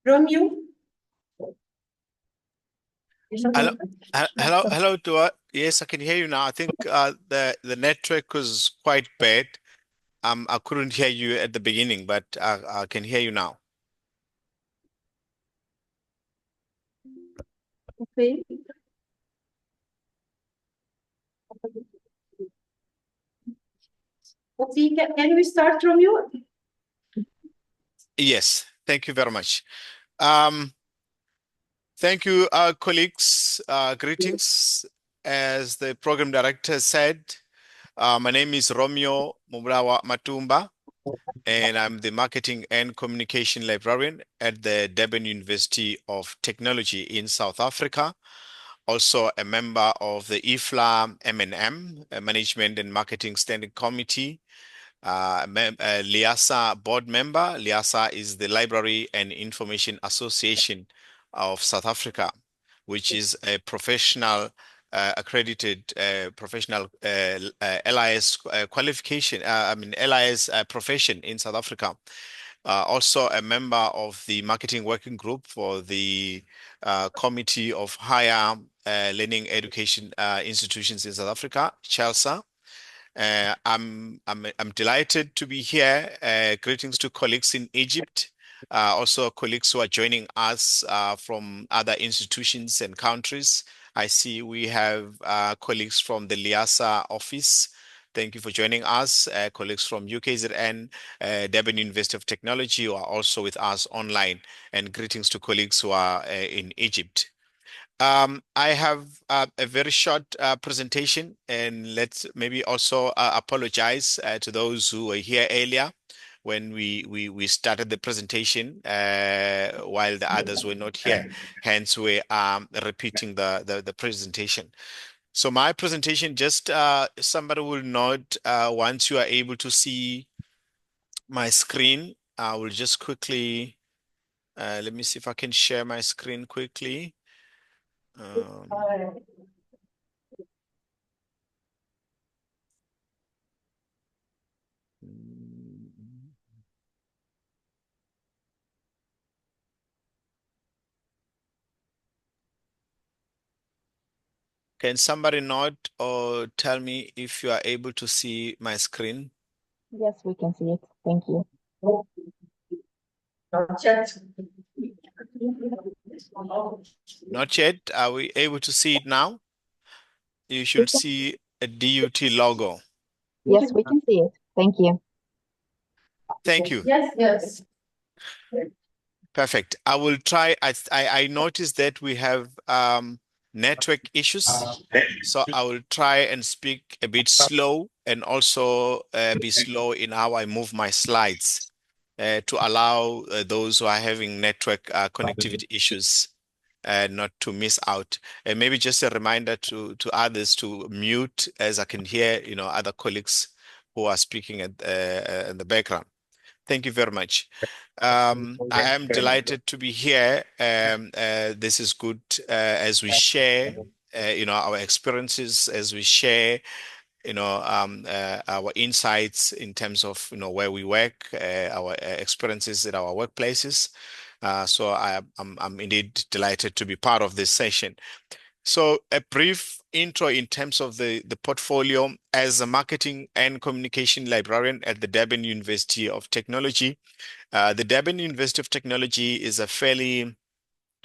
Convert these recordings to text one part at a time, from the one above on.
Romeo? Hello, yes, I can hear you now. I think the network was quite bad. I couldn't hear you at the beginning, but I can hear you now. Okay. Okay, can we start, Romeo? Yes, thank you very much. Thank you, colleagues. Greetings. As the program director said, my name is Romeo Muvhulawa Matumba, and I'm the marketing and communication librarian at the Durban University of Technology in South Africa. Also a member of the IFLA M&M, Management and Marketing Standing Committee, LIASA board member. LIASA is the Library and Information Association of South Africa, which is a professional, accredited professional LIS qualification, LIS profession in South Africa. Also a member of the marketing working group for the Committee of Higher Learning Education Institutions in South Africa, CHELSA. I'm delighted to be here. Greetings to colleagues in Egypt, also colleagues who are joining us from other institutions and countries. I see we have colleagues from the LIASA office. Thank you for joining us. Colleagues from UKZN, Durban University of Technology, who are also with us online. And greetings to colleagues who are in Egypt. I have a very short presentation, and let's maybe also apologize to those who were here earlier when we started the presentation while the others were not here. Hence, we are repeating the presentation. So my presentation, just somebody will note once you are able to see my screen, I will just quickly, let me see if I can share my screen quickly. Can somebody note or tell me if you are able to see my screen? Yes, we can see it. Thank you. Not yet. Not yet. Are we able to see it now? You should see a DUT logo. Yes, we can see it. Thank you. Thank you. Yes. Perfect. I will try. I noticed that we have network issues, so I will try and speak a bit slow and also be slow in how I move my slides to allow those who are having network connectivity issues not to miss out. And maybe just a reminder to others to mute, as I can hear, other colleagues who are speaking at in the background. Thank you very much. I am delighted to be here. This is good as we share, our experiences, as we share, our insights in terms of, where we work, our experiences at our workplaces. So I'm indeed delighted to be part of this session. So a brief intro in terms of the portfolio. As a marketing and communication librarian at the Durban University of Technology. The Durban University of Technology is a fairly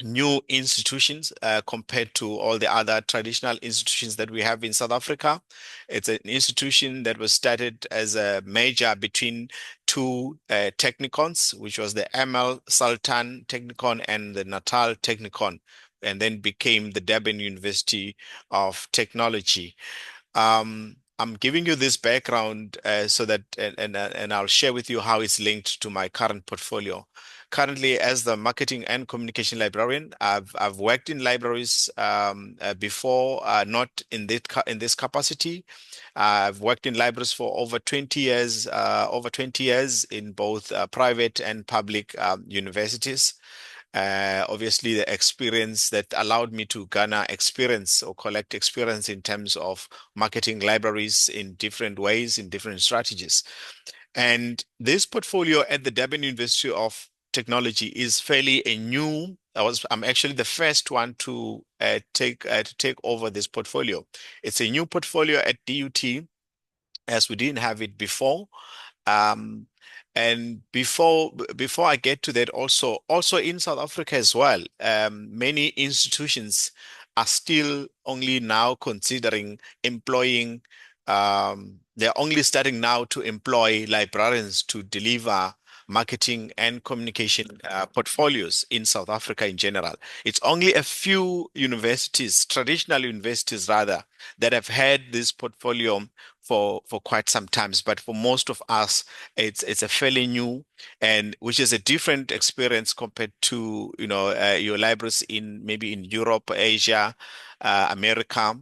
new institutions compared to all the other traditional institutions that we have in South Africa. It's an institution that was started as a merger between two technicons, which was the ML Sultan Technicon and the Natal Technicon, and then became the Durban University of Technology. I'm giving you this background so that, and I'll share with you how it's linked to my current portfolio. Currently, as the marketing and communication librarian, I've worked in libraries before, not in this capacity. I've worked in libraries for over 20 years, in both private and public universities. Obviously, the experience that allowed me to garner experience or collect experience in terms of marketing libraries in different ways, in different strategies. And this portfolio at the Durban University of technology is fairly a new. I'm actually the first one to take over this portfolio. It's a new portfolio at DUT, as we didn't have it before. Um, and before I get to that, also in South Africa as well, many institutions are still only now considering employing. They're only starting now to employ librarians to deliver marketing and communication portfolios in South Africa in general. It's only a few universities, traditional universities rather, that have had this portfolio for quite some times. But for most of us, it's a fairly new, and which is a different experience compared to your libraries in maybe in Europe, Asia, America,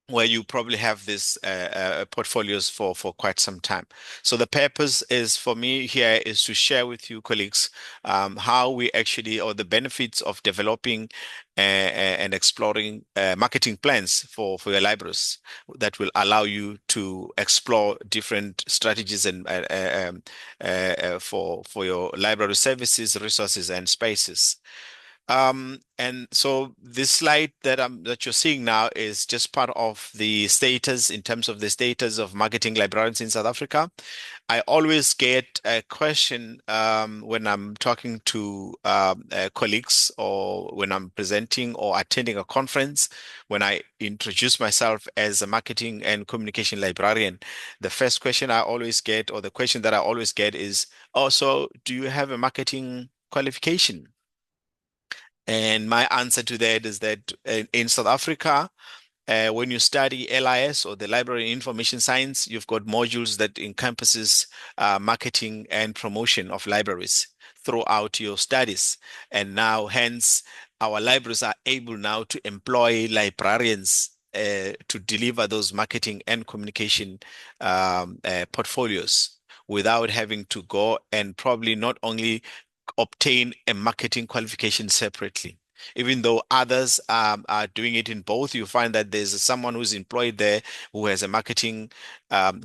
where you probably have this portfolios for quite some time. So the purpose is for me here is to share with you colleagues how we actually, or the benefits of developing and exploring marketing plans for your libraries that will allow you to explore different strategies and for your library services, resources, and spaces. And so this slide that you're seeing now is just part of the status in terms of the status of marketing librarians in South Africa. I always get a question when I'm talking to colleagues, or when I'm presenting or attending a conference, when I introduce myself as a marketing and communication librarian. The first question I always get, or the question that I always get is, "Oh, so do you have a marketing qualification?" And my answer to that is that in South Africa, when you study LIS, or the Library Information Science, you've got modules that encompasses marketing and promotion of libraries throughout your studies. And now, hence, our libraries are able now to employ librarians to deliver those marketing and communication portfolios without having to go and probably not only obtain a marketing qualification separately. Even though others are doing it in both, you find that there's someone who's employed there who has a marketing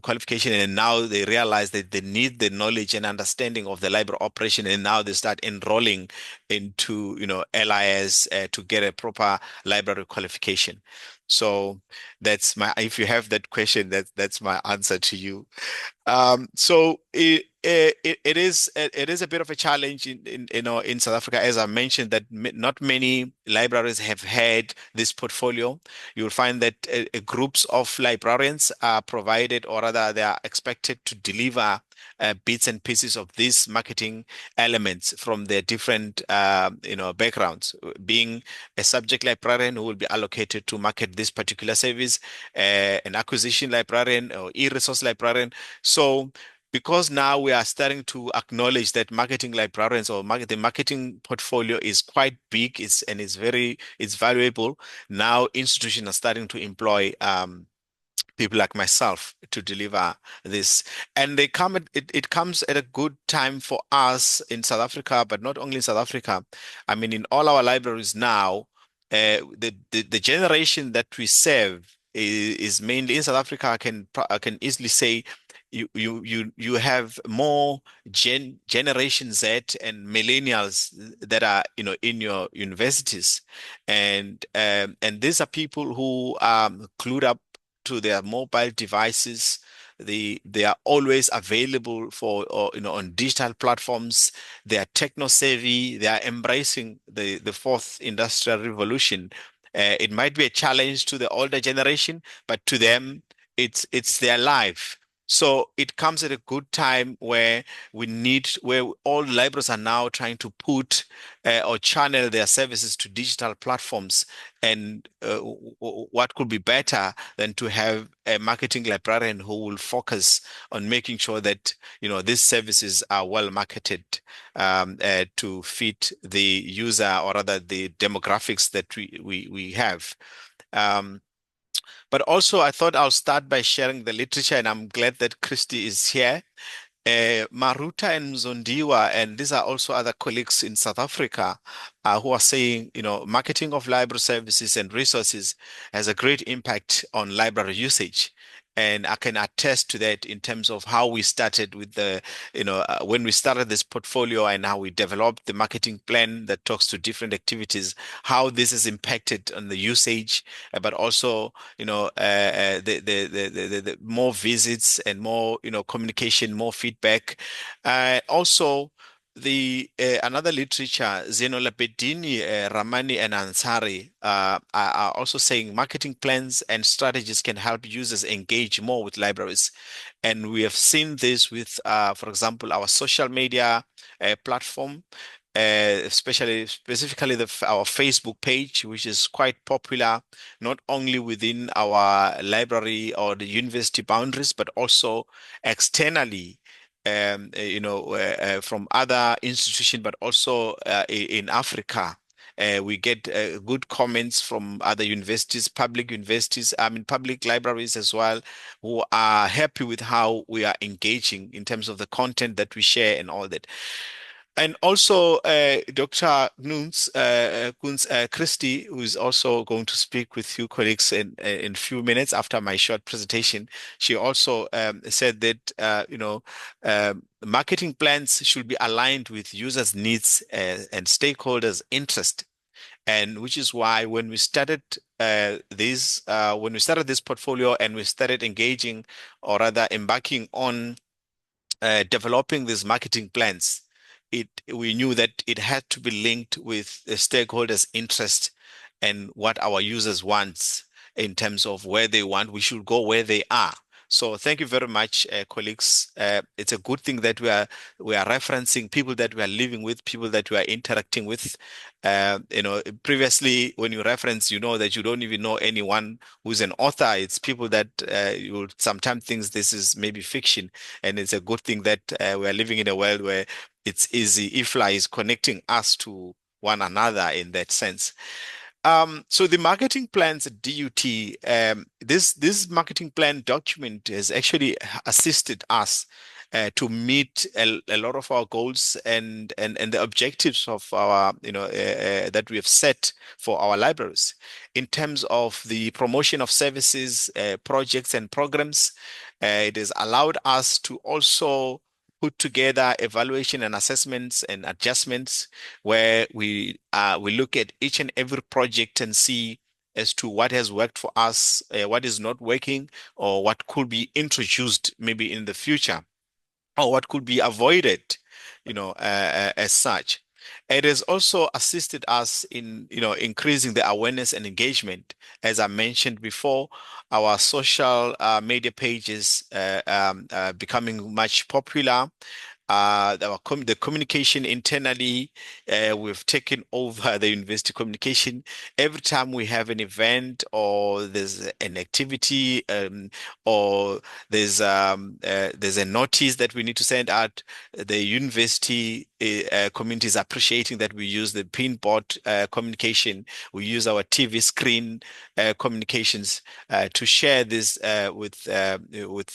qualification, and now they realize that they need the knowledge and understanding of the library operation, and now they start enrolling into LIS to get a proper library qualification. So if you have that question, that's my answer to you. So it is a bit of a challenge in South Africa, as I mentioned, that not many libraries have had this portfolio. You'll find that groups of librarians are provided, or rather they are expected to deliver bits and pieces of these marketing elements from their different backgrounds. Being a subject librarian who will be allocated to market this particular service, an acquisition librarian or e-resource librarian. So because now we are starting to acknowledge that marketing librarians, or the marketing portfolio, is quite big, and it's valuable. Now institutions are starting to employ people like myself to deliver this, and it comes at a good time for us in South Africa, but not only in South Africa. I mean, in all our libraries now, the generation that we serve is mainly in South Africa. I can easily say you have more Generation Z and millennials that are in your universities, and these are people who are clued up to their mobile devices. They are always available for, or, on digital platforms. They are techno savvy. They are embracing the fourth industrial revolution. It might be a challenge to the older generation, but to them, it's their life. So it comes at a good time where where all libraries are now trying to put or channel their services to digital platforms. And what could be better than to have a marketing librarian who will focus on making sure that these services are well marketed to fit the user, or rather the demographics that we have. But also, I thought I'll start by sharing the literature, and I'm glad that Christie is here. Maruta and Zondiwa, and these are also other colleagues in South Africa who are saying, marketing of library services and resources has a great impact on library usage. And I can attest to that in terms of how we started with the, when we started this portfolio and how we developed the marketing plan that talks to different activities, how this has impacted on the usage, but also, the more visits and more, communication, more feedback. Also, the another literature, Zeno Lapedini, Ramani, and Ansari are also saying marketing plans and strategies can help users engage more with libraries. And we have seen this with, for example, our social media platform, specifically our Facebook page, which is quite popular, not only within our library or the university boundaries, but also externally, from other institutions, but also in Africa. We get good comments from other universities, public universities, public libraries as well, who are happy with how we are engaging in terms of the content that we share and all that. And also, Dr. Koonz, Christie, who is also going to speak with you colleagues in a few minutes after my short presentation. She also said that marketing plans should be aligned with users' needs and stakeholders' interest. And which is why when we started this portfolio and we started engaging, or rather embarking on developing these marketing plans, we knew that it had to be linked with the stakeholders' interest and what our users want in terms of where they want. We should go where they are. So thank you very much, colleagues. It's a good thing that we are referencing people that we are living with, people that we are interacting with. Previously, when you reference, you know that you don't even know anyone who's an author. It's people that you will sometimes think this is maybe fiction, and it's a good thing that we are living in a world where it's easy. IFLA is connecting us to one another in that sense. So the marketing plans at DUT, this marketing plan document has actually assisted us to meet a lot of our goals and the objectives of our, that we have set for our libraries in terms of the promotion of services, projects, and programs. It has allowed us to also put together evaluation and assessments and adjustments where we look at each and every project and see as to what has worked for us, what is not working, or what could be introduced maybe in the future, or what could be avoided, as such. It has also assisted us in, increasing the awareness and engagement. As I mentioned before, our social media pages becoming much popular. The communication internally, we've taken over the university communication. Every time we have an event or there's an activity, or there's a notice that we need to send out, the university community is appreciating that we use the pinboard communication. We use our TV screen communications to share this with the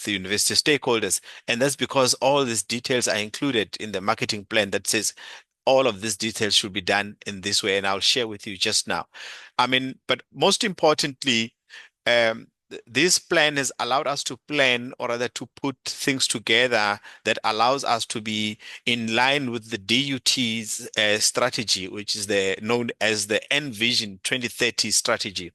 university stakeholders. And that's because all these details are included in the marketing plan that says all of these details should be done in this way. And I'll share with you just now. But most importantly, this plan has allowed us to plan, or rather to put things together that allows us to be in line with the DUT's strategy, which is known as the Envision 2030 strategy.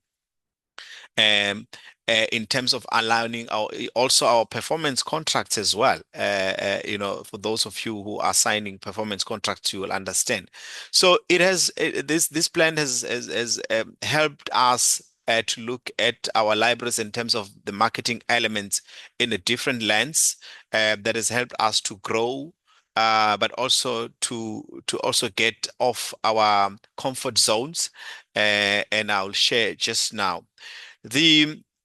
In terms of aligning our performance contracts as well. For those of you who are signing performance contracts, you will understand. So this plan has helped us to look at our libraries in terms of the marketing elements in a different lens. That has helped us to grow, but also to also get off our comfort zones. And I'll share just now.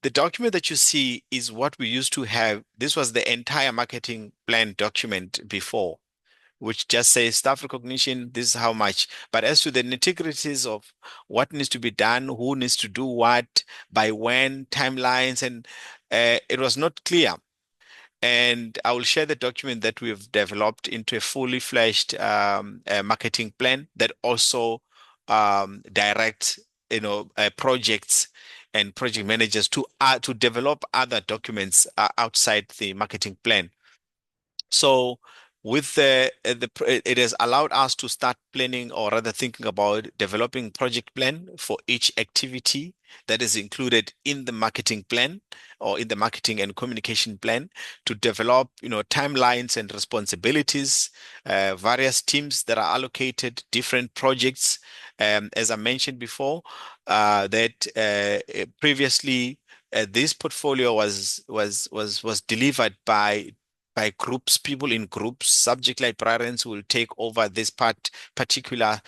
The document that you see is what we used to have. This was the entire marketing plan document before, which just says staff recognition, this is how much. But as to the nitty-gritties of what needs to be done, who needs to do what, by when, timelines, and it was not clear. And I will share the document that we've developed into a fully fledged marketing plan that also directs projects and project managers to develop other documents outside the marketing plan. So with it has allowed us to start planning, or rather thinking about developing project plan for each activity that is included in the marketing plan or in the marketing and communication plan, to develop, timelines and responsibilities, various teams that are allocated, different projects. As I mentioned before, that previously this portfolio was delivered by groups, people in groups. Subject librarians will take over this particular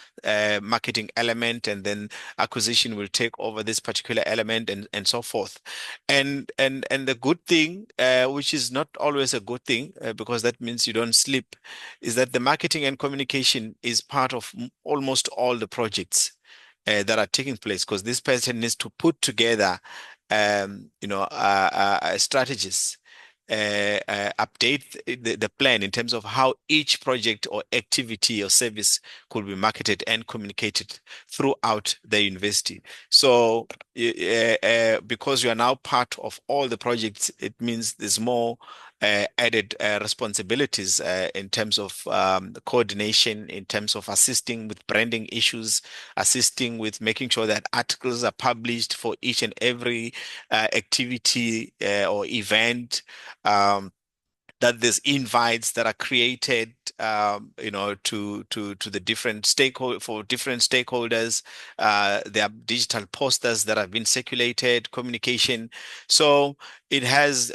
marketing element, and then acquisition will take over this particular element, and so forth. And the good thing, which is not always a good thing, because that means you don't sleep, is that the marketing and communication is part of almost all the projects that are taking place, because this person needs to put together strategies, update the plan in terms of how each project or activity or service could be marketed and communicated throughout the university. So because you are now part of all the projects, it means there's more added responsibilities in terms of coordination, in terms of assisting with branding issues, assisting with making sure that articles are published for each and every activity or event. That there's invites that are created, to the different stakeholders. There are digital posters that have been circulated, communication. So it has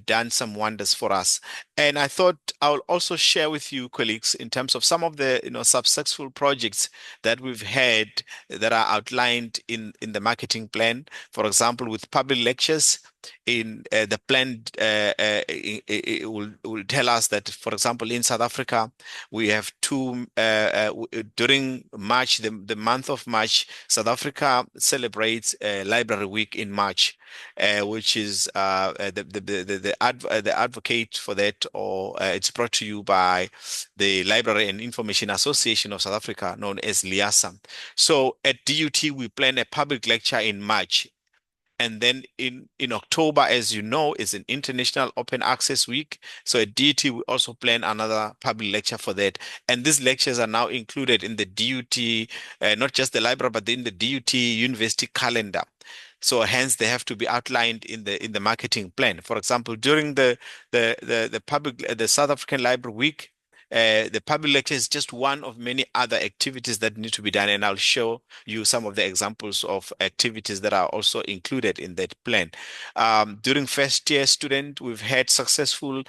done some wonders for us. And I thought I'll also share with you, colleagues, in terms of some of the successful projects that we've had that are outlined in the marketing plan. For example, with public lectures. In the plan, it will tell us that, for example, in South Africa, we have two during March, the month of March. South Africa celebrates Library Week in March, which is the advocate for that, or it's brought to you by the Library and Information Association of South Africa, known as LIASA. So at DUT, we plan a public lecture in March. And then in October, as you know, is an International Open Access Week. So at DUT, we also plan another public lecture for that. And these lectures are now included in the DUT, not just the library, but in the DUT university calendar. So hence they have to be outlined in the marketing plan. For example, during the South African Library Week, the public lecture is just one of many other activities that need to be done, and I'll show you some of the examples of activities that are also included in that plan. During first year student, we've had successful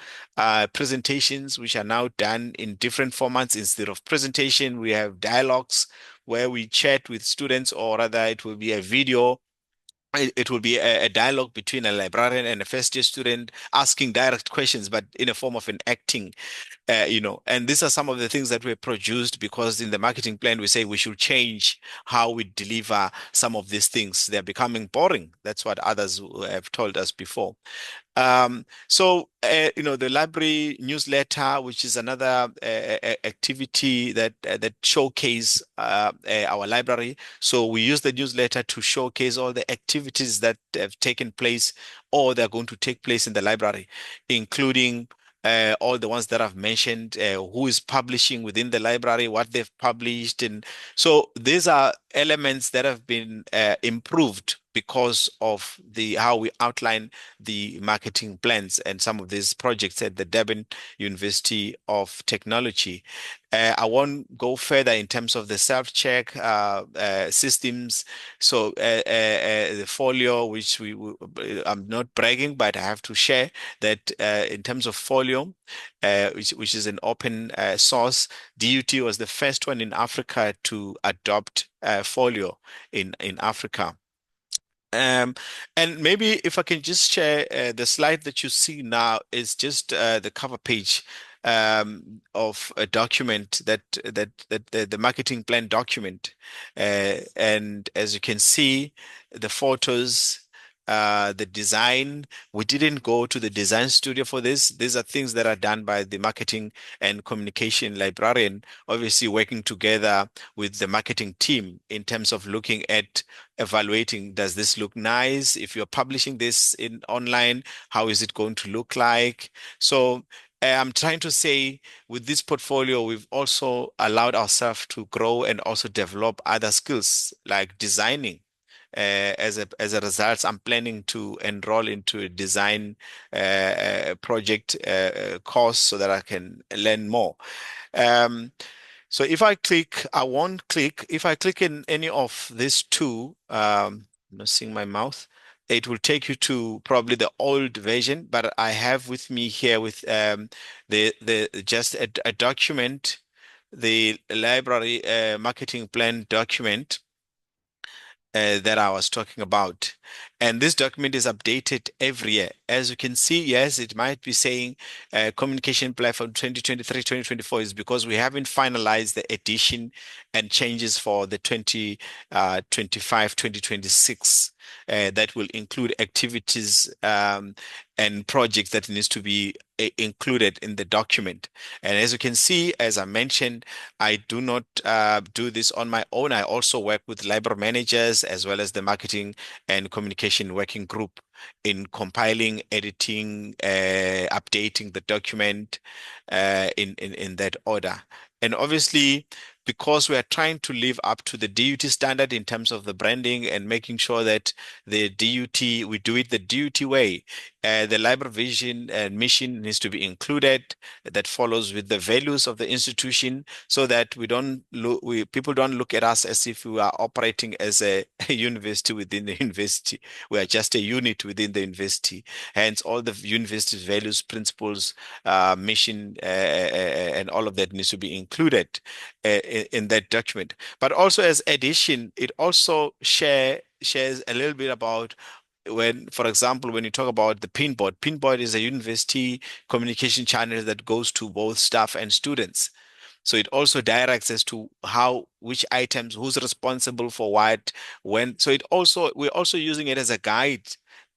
presentations, which are now done in different formats. Instead of presentation, we have dialogues where we chat with students, or rather it will be a video. It will be a dialogue between a librarian and a first year student, asking direct questions, but in a form of an acting. And these are some of the things that were produced, because in the marketing plan, we say we should change how we deliver some of these things. They're becoming boring. That's what others have told us before. The library newsletter, which is another activity that showcase our library. So we use the newsletter to showcase all the activities that have taken place or they're going to take place in the library, including all the ones that I've mentioned, who is publishing within the library, what they've published. And so these are elements that have been improved because of how we outline the marketing plans and some of these projects at the Durban University of Technology. I won't go further in terms of the self-check systems. So the folio, which I'm not bragging, but I have to share that in terms of folio, which is an open source, DUT was the first one in Africa to adopt folio in Africa. And maybe if I can just share the slide that you see now is just the cover page of a document that the marketing plan document. And as you can see, the photos the design. We didn't go to the design studio for this. These are things that are done by the marketing and communication librarian, obviously working together with the marketing team in terms of looking at evaluating, does this look nice? If you're publishing this in online, how is it going to look like? So I'm trying to say with this portfolio, we've also allowed ourselves to grow and also develop other skills like designing. As a result, I'm planning to enroll into a design project course so that I can learn more. So if I click, I won't click. If I click in any of these two, I'm not seeing my mouth. It will take you to probably the old version, but I have with me here with the just a document, the library marketing plan document that I was talking about. And this document is updated every year. As you can see, yes, it might be saying communication plan for 2023-2024 is because we haven't finalized the edition and changes for the 2025-2026 that will include activities and projects that needs to be included in the document. And as you can see, as I mentioned, I do not do this on my own. I also work with library managers as well as the marketing and communication working group in compiling, editing, updating the document in that order. And obviously, because we are trying to live up to the DUT standard in terms of the branding and making sure that the DUT, we do it the DUT way. The library vision and mission needs to be included that follows with the values of the institution so that people don't look at us as if we are operating as a university within the university. We are just a unit within the university. Hence, all the university's values, principles, mission, and all of that needs to be included in that document. But also as addition, it also shares a little bit about when, for example, when you talk about the Pinboard is a university communication channel that goes to both staff and students. So it also directs as to which items, who's responsible for what, when. So we're also using it as a guide,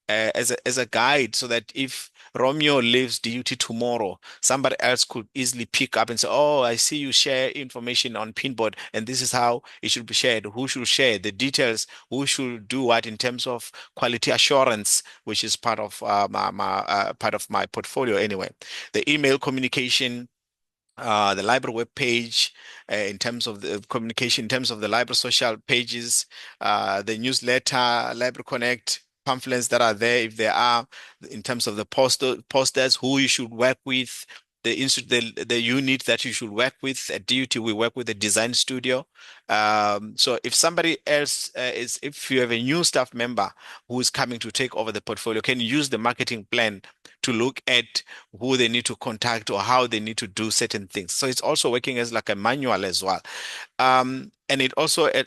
as a guide, so that if Romeo leaves duty tomorrow, somebody else could easily pick up and say, "Oh, I see you share information on Pinboard, and this is how it should be shared. Who should share the details? Who should do what in terms of quality assurance, which is part of part of my portfolio anyway. The email communication." The library web page, in terms of the communication, in terms of the library social pages, the newsletter, Library Connect, pamphlets that are there, if there are, in terms of the posters, who you should work with, the unit that you should work with. At DUT, we work with the design studio. So if somebody else if you have a new staff member who is coming to take over the portfolio, can use the marketing plan to look at who they need to contact or how they need to do certain things. So it's also working as like a manual as well. And it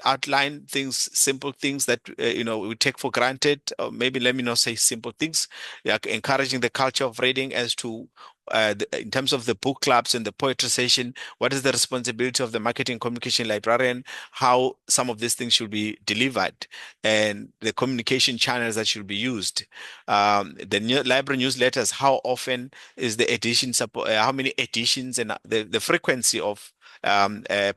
outlined things, simple things that we take for granted. Or maybe let me not say simple things, like encouraging the culture of reading as to in terms of the book clubs and the poetry session, what is the responsibility of the marketing communication librarian, how some of these things should be delivered, and the communication channels that should be used. The library newsletters, how often is the edition how many editions, and the frequency of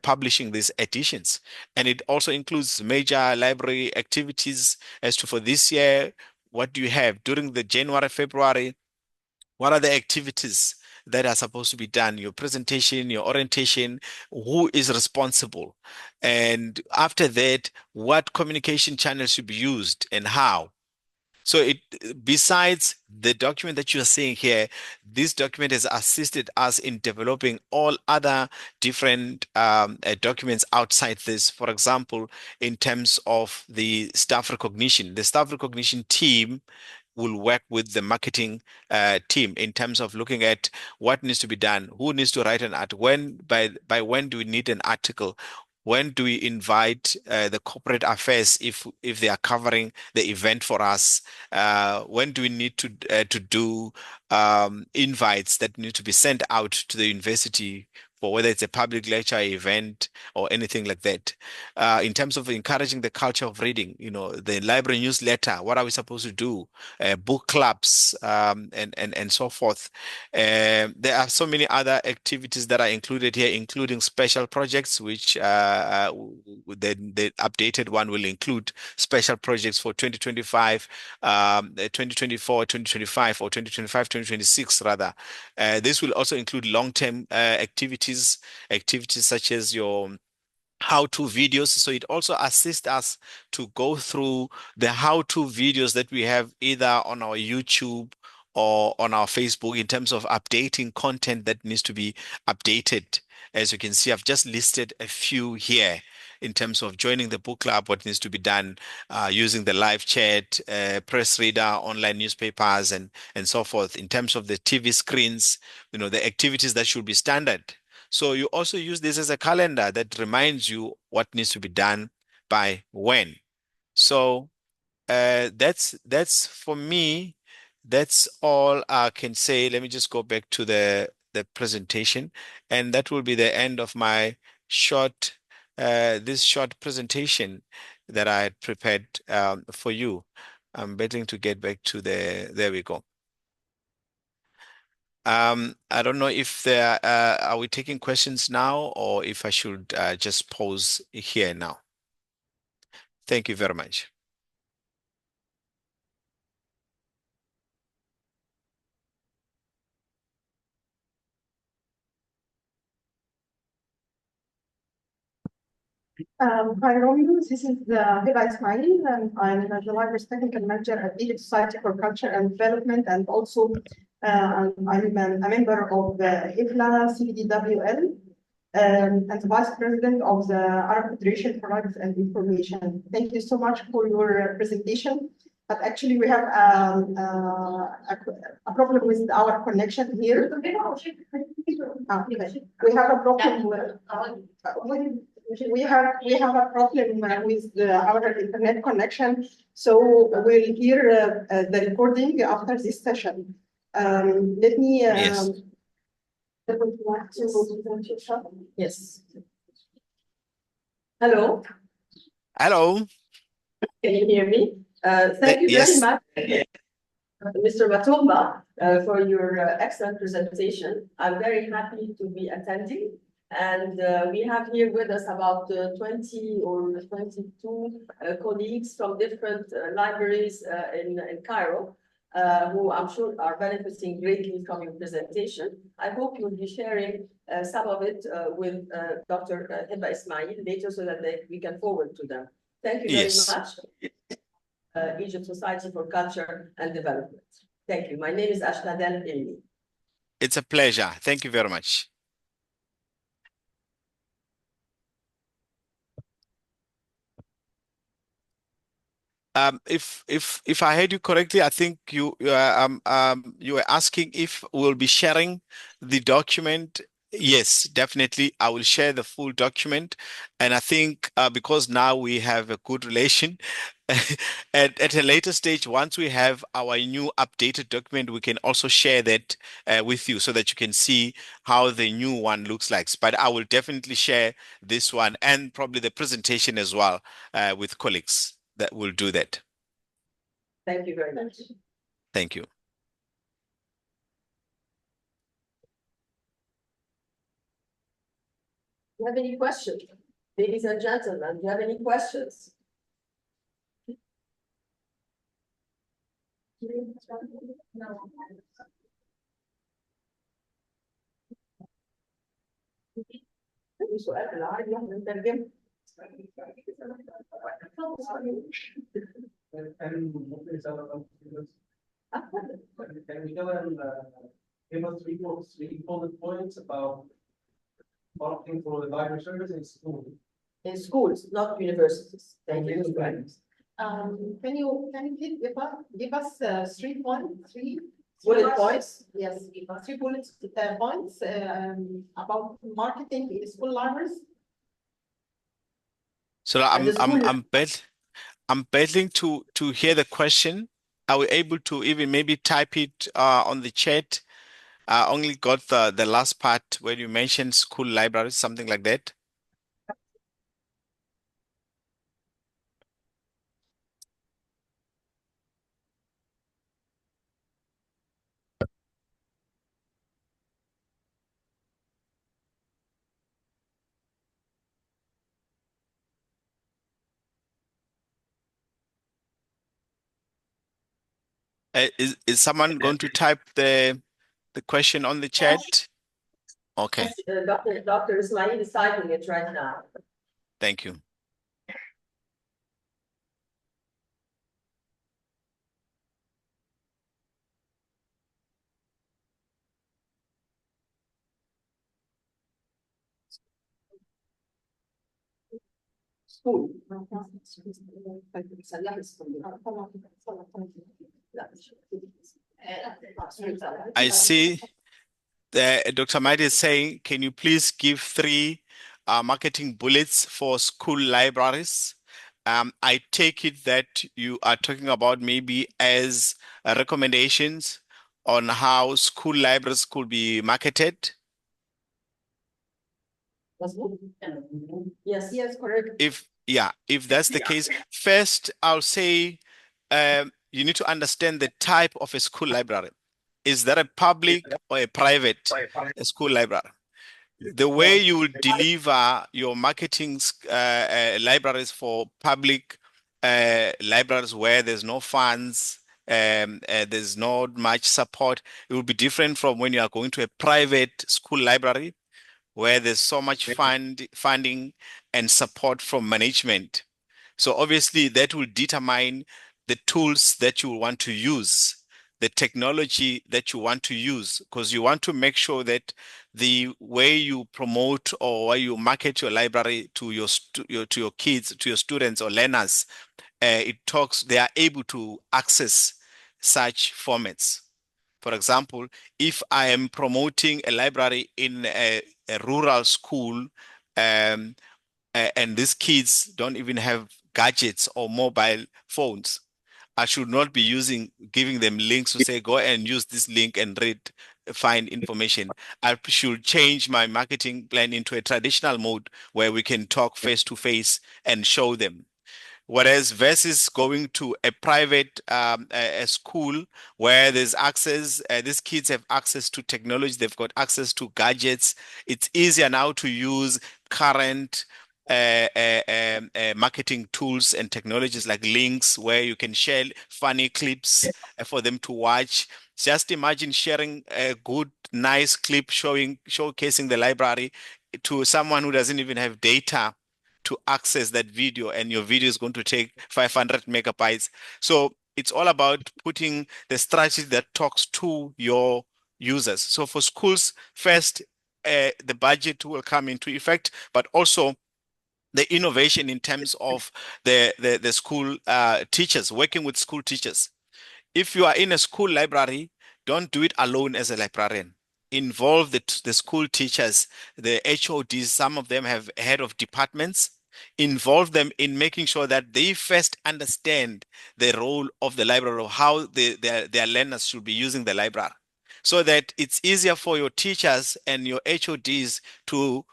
publishing these editions. And it also includes major library activities as to for this year, what do you have during the January, February? What are the activities that are supposed to be done? Your presentation, your orientation, who is responsible? And after that, what communication channels should be used and how? So besides the document that you are seeing here, this document has assisted us in developing all other different documents outside this. For example, in terms of the staff recognition team will work with the marketing team in terms of looking at what needs to be done, who needs to write an article, by when do we need an article, when do we invite the corporate affairs if they are covering the event for us, when do we need to do invites that need to be sent out to the university for whether it's a public lecture event or anything like that. In terms of encouraging the culture of reading, the library newsletter, what are we supposed to do? Book clubs, and so forth. There are so many other activities that are included here, including special projects, which the updated one will include special projects for 2025, 2024, 2025, or 2025, 2026 rather. This will also include long-term activities such as your how-to videos. So it also assists us to go through the how-to videos that we have either on our YouTube or on our Facebook in terms of updating content that needs to be updated. As you can see, I've just listed a few here in terms of joining the book club, what needs to be done, using the live chat, press reader, online newspapers, and so forth. In terms of the TV screens, the activities that should be standard. So you also use this as a calendar that reminds you what needs to be done by when. So that's for me. That's all I can say. Let me just go back to the presentation, and that will be the end of my this short presentation that I had prepared for you. I'm betting to get back to there we go. I don't know if are we taking questions now or if I should just pause here now. Thank you very much. Hi, Romeo. This is Hiba Ismail, and I'm the Library's Technical Manager at Egypt Society for Culture and Development, and also I'm a member of the IFLA CBDWL and the Vice President of the Arab Federation for Rights and Information. Thank you so much for your presentation. But actually, we have a problem with our connection here. We have a problem we have a problem with our internet connection, so we'll hear the recording after this session. Let me. Yes. Yes. Hello. Hello. Can you hear me? Thank you very much, Mr. Matumba, for your excellent presentation. I'm very happy to be attending. And we have here with us about 20 or 22 colleagues from different libraries in Cairo, who I'm sure are benefiting greatly from your presentation. I hope you'll be sharing some of it with Dr. Hiba Ismail later so that we can forward to them. Thank you very much. Egypt Society for Culture and Development. Thank you. My name is Ashnadel Ilmi. It's a pleasure. Thank you very much. If I heard you correctly, I think you were asking if we'll be sharing the document. Yes, definitely. I will share the full document, and I think because now we have a good relation, at a later stage, once we have our new updated document, we can also share that with you so that you can see how the new one looks like. But I will definitely share this one and probably the presentation as well with colleagues that will do that. Thank you very much. Thank you. Do you have any questions? Ladies and gentlemen, do you have any questions? No. سؤال بالعربي واحنا نترجم. Can we go and give us three bullet points about marketing for the library service in school? In schools, not universities. Thank you. Can you please give us three bullet points? Yes, 3 bullet points about marketing in school libraries. So I'm battling to hear the question. Are we able to even maybe type it on the chat I only got the last part where you mentioned school libraries, something like that. Is someone going to type the question on the chat? Okay, Yes, Dr. Ismail is typing it right now. thank you. School. I see Dr. Maadi is saying, can you please give 3 marketing bullets for school libraries? I take it that you are talking about maybe as recommendations on how school libraries could be marketed. Yes, yes, correct. If that's the case, first I'll say you need to understand the type of a school library. Is that a public or a private school library? The way you will deliver your marketing libraries for public libraries where there's no funds, there's not much support, it will be different from when you are going to a private school library where there's so much funding and support from management. So obviously that will determine the tools that you want to use, the technology that you want to use, because you want to make sure that the way you promote or way you market your library to your kids, to your students or learners, they are able to access such formats. For example, if I am promoting a library in a rural school, and these kids don't even have gadgets or mobile phones, I should not be giving them links to say, go and use this link and find information. I should change my marketing plan into a traditional mode where we can talk face to face and show them. Whereas versus going to a private a school where there's access, these kids have access to technology, they've got access to gadgets. It's easier now to use current marketing tools and technologies like links where you can share funny clips for them to watch. Just imagine sharing a good, nice clip showcasing the library to someone who doesn't even have data to access that video, and your video is going to take 500 megabytes. So it's all about putting the strategy that talks to your users. So for schools, first, the budget will come into effect, but also the innovation in terms of the school teachers, working with school teachers. If you are in a school library, don't do it alone as a librarian. Involve the school teachers, the HODs, some of them have head of departments. Involve them in making sure that they first understand the role of the library, or how their learners should be using the library, so that it's easier for your teachers and your HODs to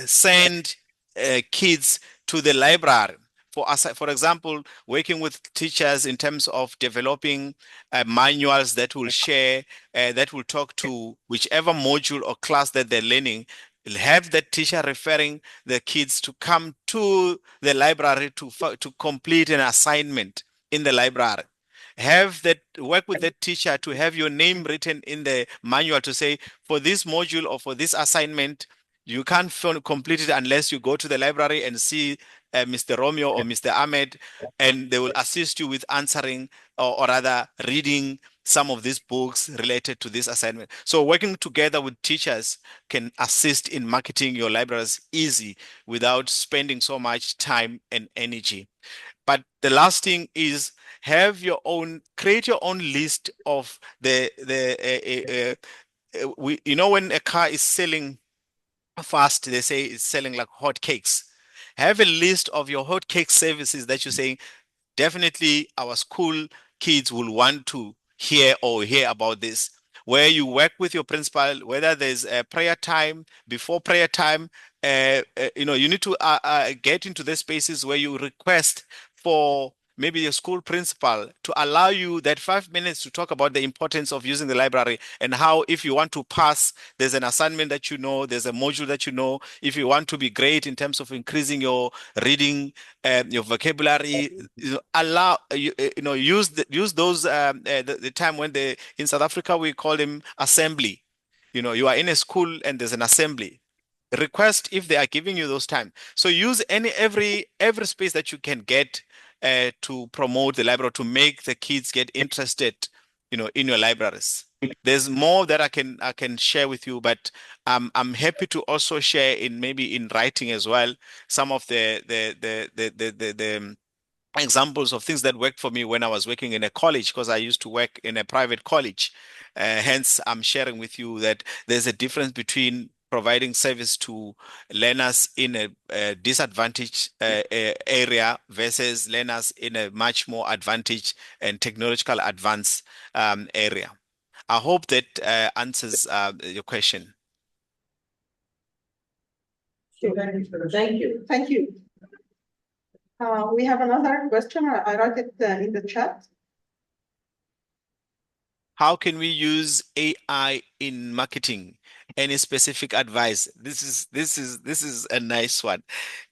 send kids to the library. For example, working with teachers in terms of developing manuals that will share, that will talk to whichever module or class that they're learning, have the teacher referring the kids to come to the library to complete an assignment in the library. Work with that teacher to have your name written in the manual to say, for this module or for this assignment, you can't complete it unless you go to the library and see Mr. Romeo or Mr. Ahmed, and they will assist you with answering or rather reading some of these books related to this assignment. So working together with teachers can assist in marketing your libraries easy without spending so much time and energy. But the last thing is create your own list of when a car is selling fast, they say it's selling like hotcakes. Have a list of your hotcake services that you're saying, definitely our school kids will want to hear about this. where you work with your principal, whether there's a prayer time, before prayer time, you know, you need to get into the spaces where you request for maybe your school principal to allow you that 5 minutes to talk about the importance of using the library and how, if you want to pass, there's an assignment that you know, there's a module that you know. If you want to be great in terms of increasing your reading, your vocabulary, you know, allow you know, use those the time when they, in South Africa we call them assembly. You know, you are in a school and there's an assembly. Request if they are giving you those time. So use every space that you can get to promote the library, to make the kids get interested, you know, in your libraries. There's more that I can share with you, but I'm happy to also share in maybe in writing as well some of the examples of things that worked for me when I was working in a college, because I used to work in a private college. Hence, I'm sharing with you that there's a difference between providing service to learners in a disadvantaged area versus learners in a much more advantaged and technological advanced area. I hope that answers your question. Thank you. Thank you. We have another question. I wrote it in the chat. How can we use AI in marketing? Any specific advice? This is a nice one.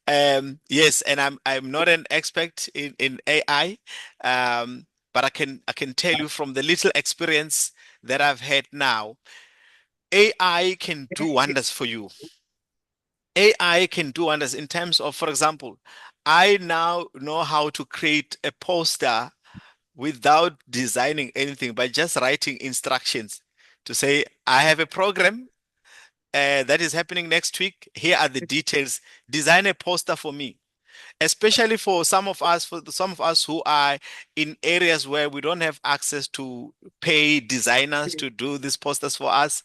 Yes, and I'm not an expert in AI, but I can tell you from the little experience that I've had now, AI can do wonders for you. AI can do wonders in terms of, for example, I now know how to create a poster without designing anything, by just writing instructions to say, I have a program that is happening next week. Here are the details. Design a poster for me. Especially for some of us who are in areas where we don't have access to pay designers to do these posters for us.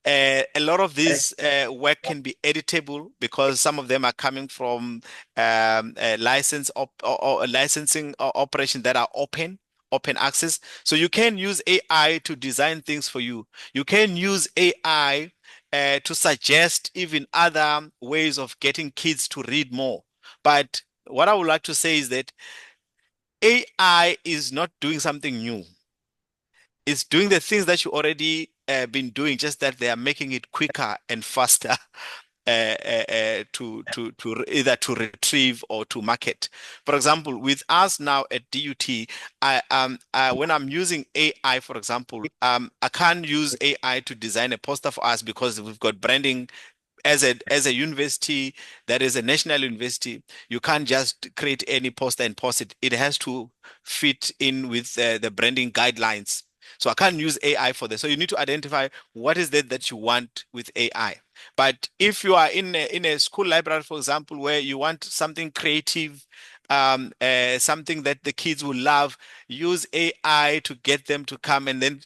A lot of this work can be editable because some of them are coming from licensing operations that are open access. So you can use AI to design things for you. You can use AI to suggest even other ways of getting kids to read more. But what I would like to say is that AI is not doing something new. It's doing the things that you already been doing, just that they are making it quicker and faster to either to retrieve or to market. For example, with us now at DUT, when I'm using AI, for example, I can't use AI to design a poster for us because we've got branding. As a university that is a national university, you can't just create any poster and post it. It has to fit in with the branding guidelines. So I can't use AI for this. So you need to identify what is it that you want with AI. But if you are in a school library, for example, where you want something creative, something that the kids will love, use AI to get them to come, and then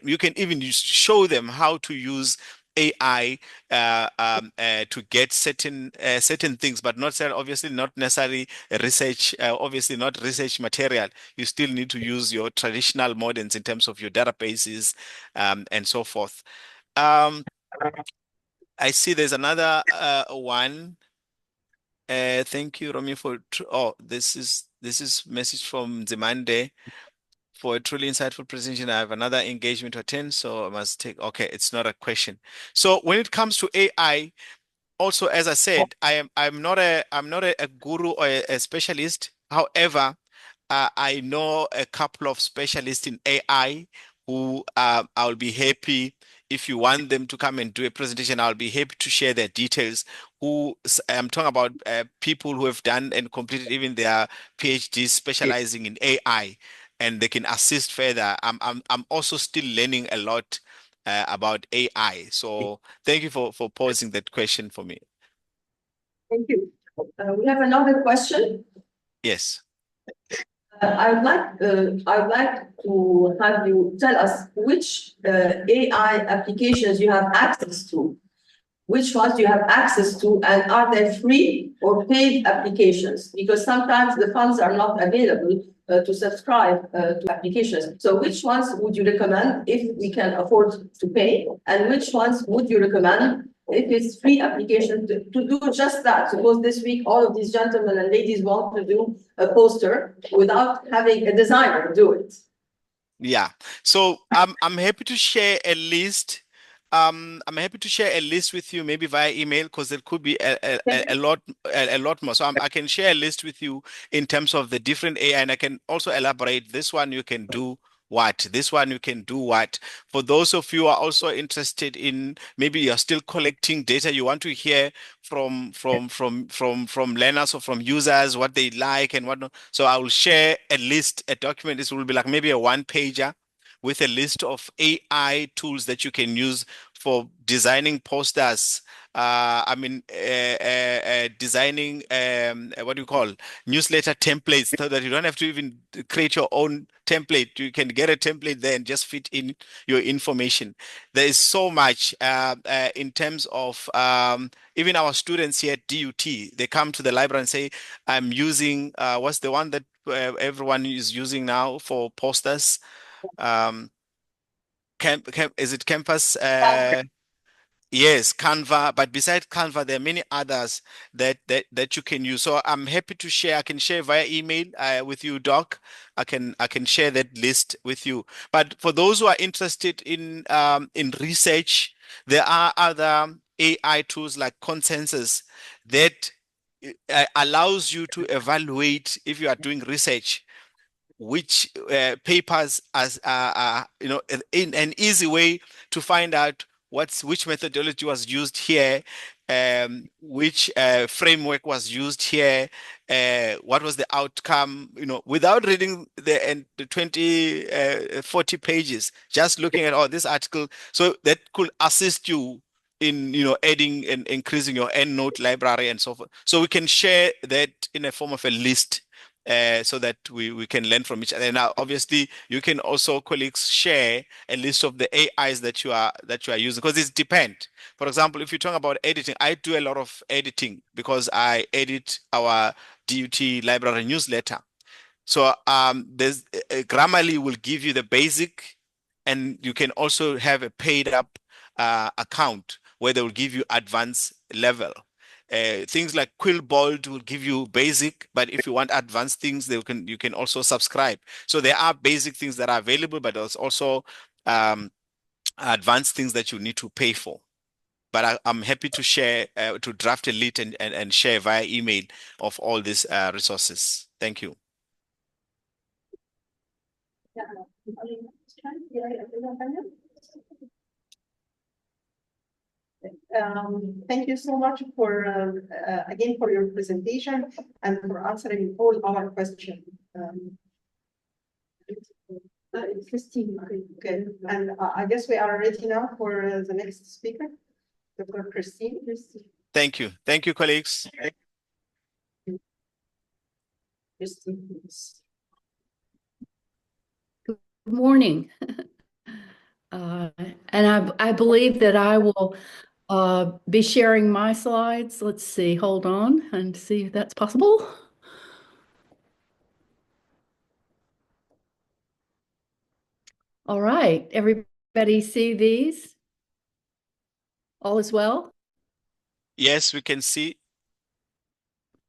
you can even show them how to use AI to get certain things, but not obviously not necessarily research. Obviously not research material. You still need to use your traditional models in terms of your databases and so forth. I see there's another one. Thank you, Romeo, for this is message from Zemande. For a truly insightful presentation, I have another engagement to attend, so I must take. Okay, it's not a question. So when it comes to AI, also, as I said, I'm not a guru or a specialist. However, I know a couple of specialists in AI who I'll be happy if you want them to come and do a presentation. I'll be happy to share their details. I'm talking about people who have done and completed even their PhDs specializing in AI, and they can assist further. I'm also still learning a lot about AI. So thank you for posing that question for me. Thank you. We have another question. Yes. I would like to have you tell us which AI applications you have access to which ones do you have access to, and are they free or paid applications? Because sometimes the funds are not available to subscribe to applications. So which ones would you recommend if we can afford to pay? And which ones would you recommend if it's free application to do just that? Suppose this week all of these gentlemen and ladies want to do a poster without having a designer do it. Yeah. So I'm happy to share a list. I'm happy to share a list with you, maybe via email, because there could be a lot more. So I can share a list with you in terms of the different AI, and I can also elaborate. This one you can do what, this one you can do what. For those of you who are also interested in, maybe you're still collecting data, you want to hear from learners or from users what they like and whatnot. So I will share a list, a document. This will be like maybe a one-pager with a list of AI tools that you can use for designing posters. Designing what do you call newsletter templates, so that you don't have to even create your own template. You can get a template there and just fit in your information. There is so much in terms of even our students here at DUT. They come to the library and say, I'm using what's the one that everyone is using now for posters? Is it Campus? Yes, Canva. But besides Canva, there are many others that you can use. So I'm happy to share. I can share via email with you, Doc. I can share that list with you. But for those who are interested in research, there are other AI tools like Consensus that allows you to evaluate, if you are doing research, which papers as in an easy way to find out which methodology was used here, which framework was used here, what was the outcome, without reading the 20, 40 pages, just looking at this article. So that could assist you in adding and increasing your EndNote library and so forth. So we can share that in a form of a list, so that we can learn from each other. Now, obviously, you can also, colleagues, share a list of the AIs that you are using, because it depends. For example, if you talk about editing, I do a lot of editing because I edit our DUT library newsletter. So there's Grammarly will give you the basic, and you can also have a paid up account where they will give you advanced level. Things like Quillbold will give you basic, but if you want advanced things, you can also subscribe. So there are basic things that are available, but there's also advanced things that you need to pay for. But I'm happy to share, to draft a list and share via email of all these resources. Thank you. Thank you so much for again for your presentation and for answering all our questions. Christie, okay, and I guess we are ready now for the next speaker, Dr. Christie. Thank you, colleagues. Christie, please. Good morning. And I believe that I will be sharing my slides. Let's see, hold on and see if that's possible. All right, everybody see these? All is well? Yes, we can see.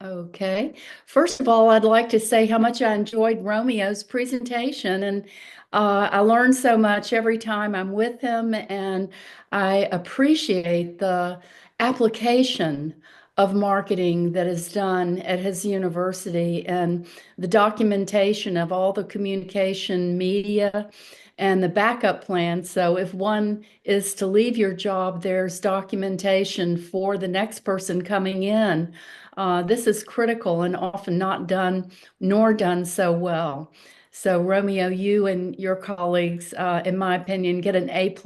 Okay. First of all, I'd like to say how much I enjoyed Romeo's presentation, and I learn so much every time I'm with him, and I appreciate the application of marketing that is done at his university and the documentation of all the communication media and the backup plan. So if one is to leave your job, there's documentation for the next person coming in. This is critical and often not done, nor done so well. So Romeo, you and your colleagues, in my opinion, get an A+.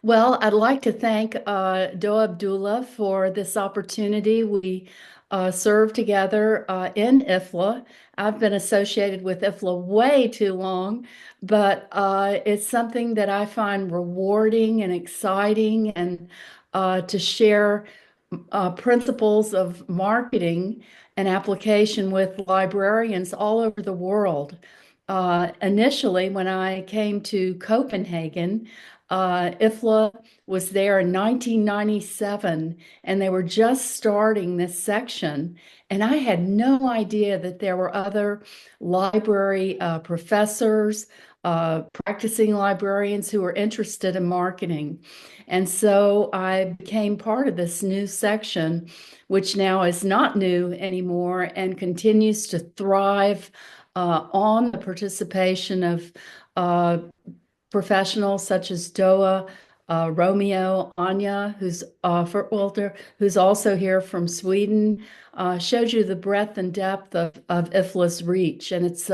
Well, I'd like to thank Do Abdullah for this opportunity. We served together in IFLA. I've been associated with IFLA way too long, but it's something that I find rewarding and exciting, and to share principles of marketing and application with librarians all over the world. Initially, when I came to Copenhagen, IFLA was there in 1997, and they were just starting this section. And I had no idea that there were other library professors, practicing librarians who were interested in marketing. And so I became part of this new section, which now is not new anymore and continues to thrive on the participation of professionals such as Doa, Romeo, Anya, who's Furtwalter, who's also here from Sweden, shows you the breadth and depth of IFLA's reach and its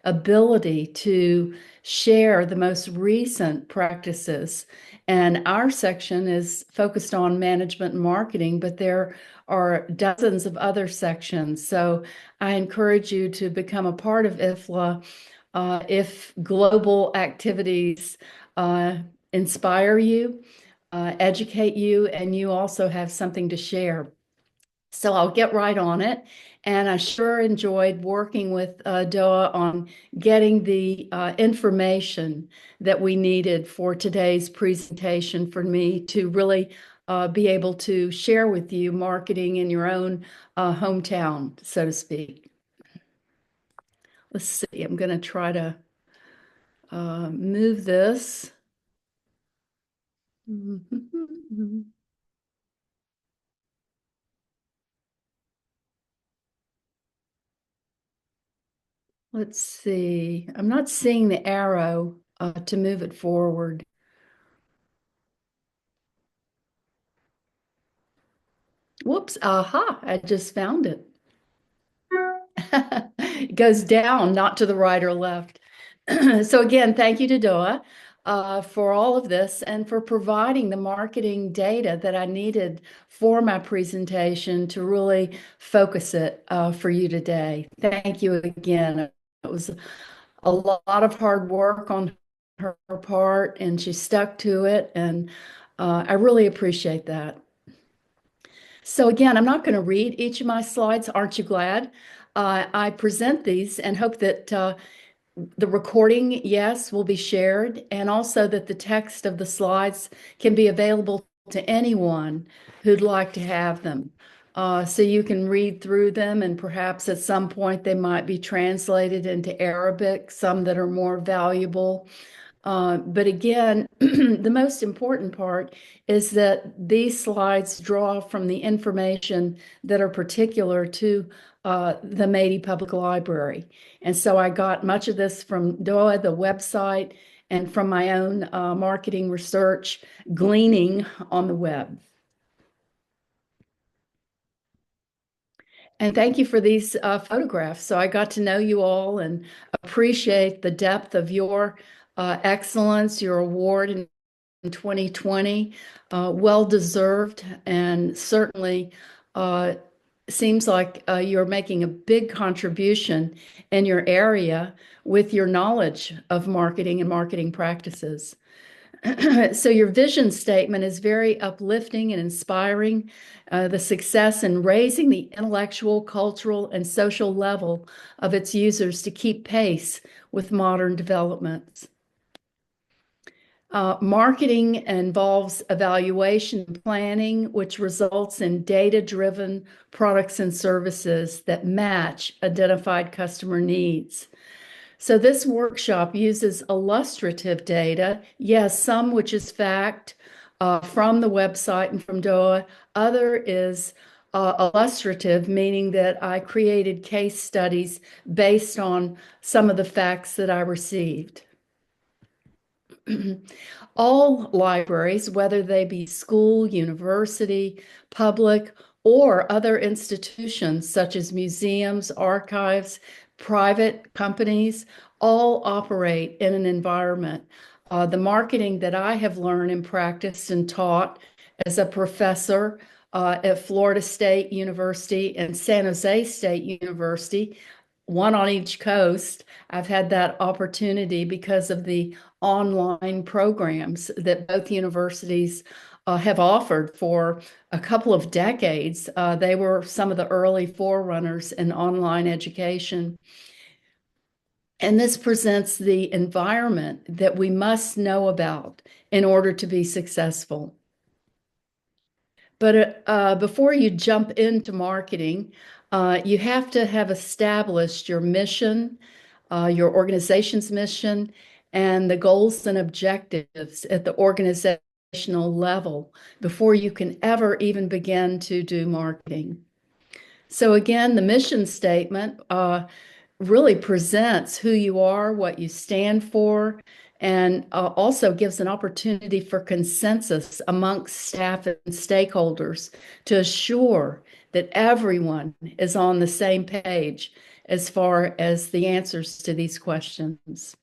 ability to share the most recent practices. And our section is focused on management and marketing, but there are dozens of other sections. So I encourage you to become a part of IFLA if global activities inspire you, educate you, and you also have something to share. So I'll get right on it. And I sure enjoyed working with Doa on getting the information that we needed for today's presentation for me to really be able to share with you marketing in your own hometown, so to speak. Let's see, I'm going to try to move this. Let's see. I'm not seeing the arrow to move it forward. Whoops. Aha, I just found it. It goes down, not to the right or left. So again, thank you to Doa for all of this and for providing the marketing data that I needed for my presentation to really focus it for you today. Thank you again. It was a lot of hard work on her part, and she stuck to it, and I really appreciate that. So again, I'm not going to read each of my slides. Aren't you glad? I present these and hope that the recording, yes, will be shared, and also that the text of the slides can be available to anyone who'd like to have them. So you can read through them, and perhaps at some point they might be translated into Arabic, some that are more valuable. But again, the most important part is that these slides draw from the information that are particular to the Maadi Public Library. And so I got much of this from Doa, the website, and from my own marketing research gleaning on the web. And thank you for these photographs. So I got to know you all and appreciate the depth of your excellence, your award in 2020. Well deserved, and certainly seems like you're making a big contribution in your area with your knowledge of marketing and marketing practices. So your vision statement is very uplifting and inspiring, the success in raising the intellectual, cultural, and social level of its users to keep pace with modern developments. Marketing involves evaluation and planning, which results in data-driven products and services that match identified customer needs. So this workshop uses illustrative data, yes, some which is fact from the website and from Doa. Other is illustrative, meaning that I created case studies based on some of the facts that I received. All libraries, whether they be school, university, public, or other institutions such as museums, archives, private companies, all operate in an environment. The marketing that I have learned and practiced and taught as a professor at Florida State University and San Jose State University, one on each coast. I've had that opportunity because of the online programs that both universities have offered for a couple of decades. They were some of the early forerunners in online education. And this presents the environment that we must know about in order to be successful. But before you jump into marketing, you have to have established your mission, your organization's mission, and the goals and objectives at the organizational level before you can ever even begin to do marketing. So again, the mission statement really presents who you are, what you stand for, and also gives an opportunity for consensus amongst staff and stakeholders to assure that everyone is on the same page as far as the answers to these questions.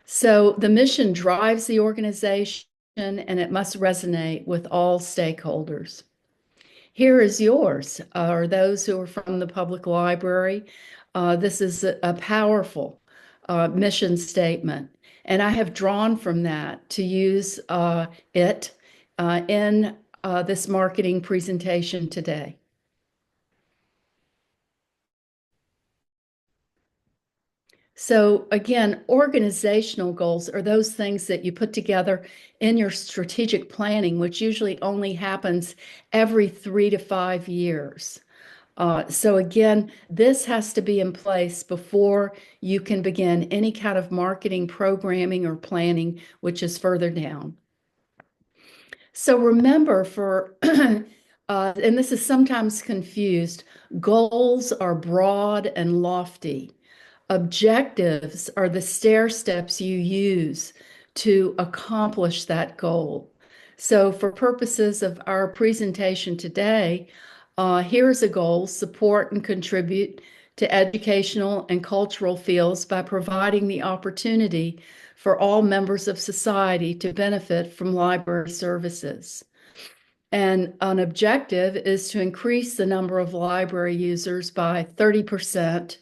So the mission drives the organization, and it must resonate with all stakeholders. Here is yours, or those who are from the public library. This is a powerful mission statement, and I have drawn from that to use it in this marketing presentation today. So again, organizational goals are those things that you put together in your strategic planning, which usually only happens every 3 to 5 years. So again, this has to be in place before you can begin any kind of marketing, programming, or planning, which is further down. So remember and this is sometimes confused, goals are broad and lofty. Objectives are the stair steps you use to accomplish that goal. So for purposes of our presentation today, here's a goal: support and contribute to educational and cultural fields by providing the opportunity for all members of society to benefit from library services. And an objective is to increase the number of library users by 30%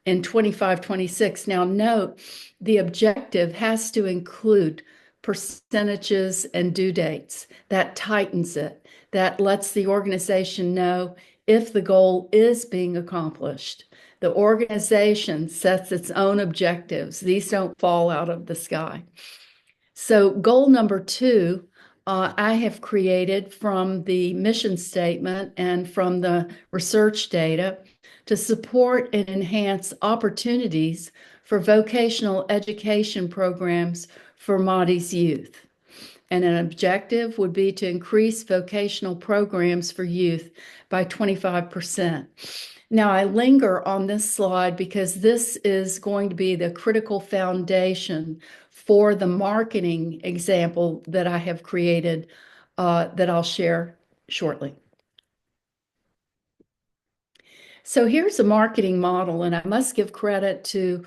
in 25-26. Now note, the objective has to include percentages and due dates. That tightens it. That lets the organization know if the goal is being accomplished. The organization sets its own objectives. These don't fall out of the sky. So goal number 2, I have created from the mission statement and from the research data to support and enhance opportunities for vocational education programs for Maadi's youth. And an objective would be to increase vocational programs for youth by 25%. Now, I linger on this slide because this is going to be the critical foundation for the marketing example that I have created that I'll share shortly. So here's a marketing model, and I must give credit to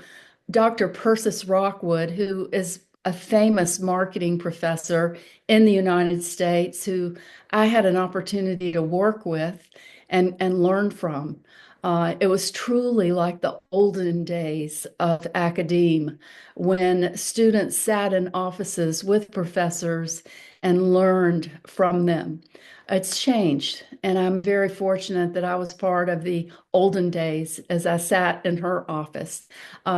Dr. Persis Rockwood, who is a famous marketing professor in the United States, who I had an opportunity to work with and learn from. It was truly like the olden days of academe, when students sat in offices with professors and learned from them. It's changed, and I'm very fortunate that I was part of the olden days as I sat in her office.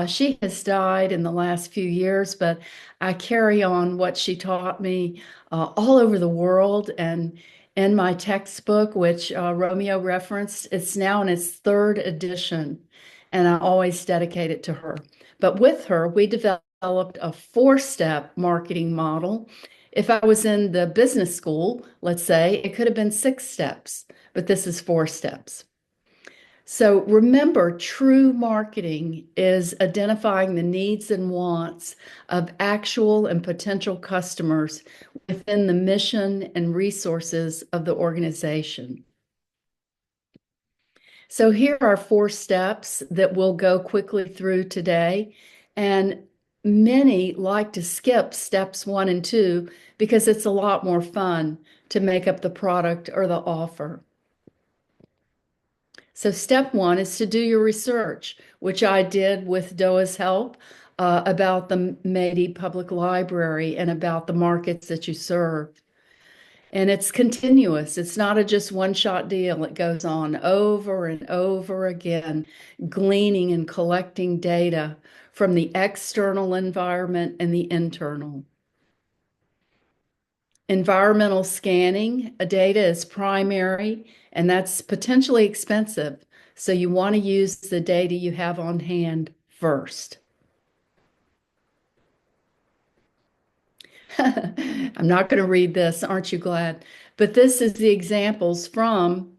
She has died in the last few years, but I carry on what she taught me all over the world. And in my textbook, which Romeo referenced, it's now in its 3rd edition, and I always dedicate it to her. But with her, we developed a 4-step marketing model. If I was in the business school, let's say, it could have been 6 steps, but this is 4 steps. So remember, true marketing is identifying the needs and wants of actual and potential customers within the mission and resources of the organization. So here are 4 steps that we'll go quickly through today. And many like to skip steps 1 and 2 because it's a lot more fun to make up the product or the offer. So step 1 is to do your research, which I did with Doa's help about the Maadi Public Library and about the markets that you serve. And it's continuous. It's not a just one-shot deal. It goes on over and over again, gleaning and collecting data from the external environment and the internal. Environmental scanning data is primary, and that's potentially expensive. So you want to use the data you have on hand first. I'm not going to read this, aren't you glad? But this is the examples from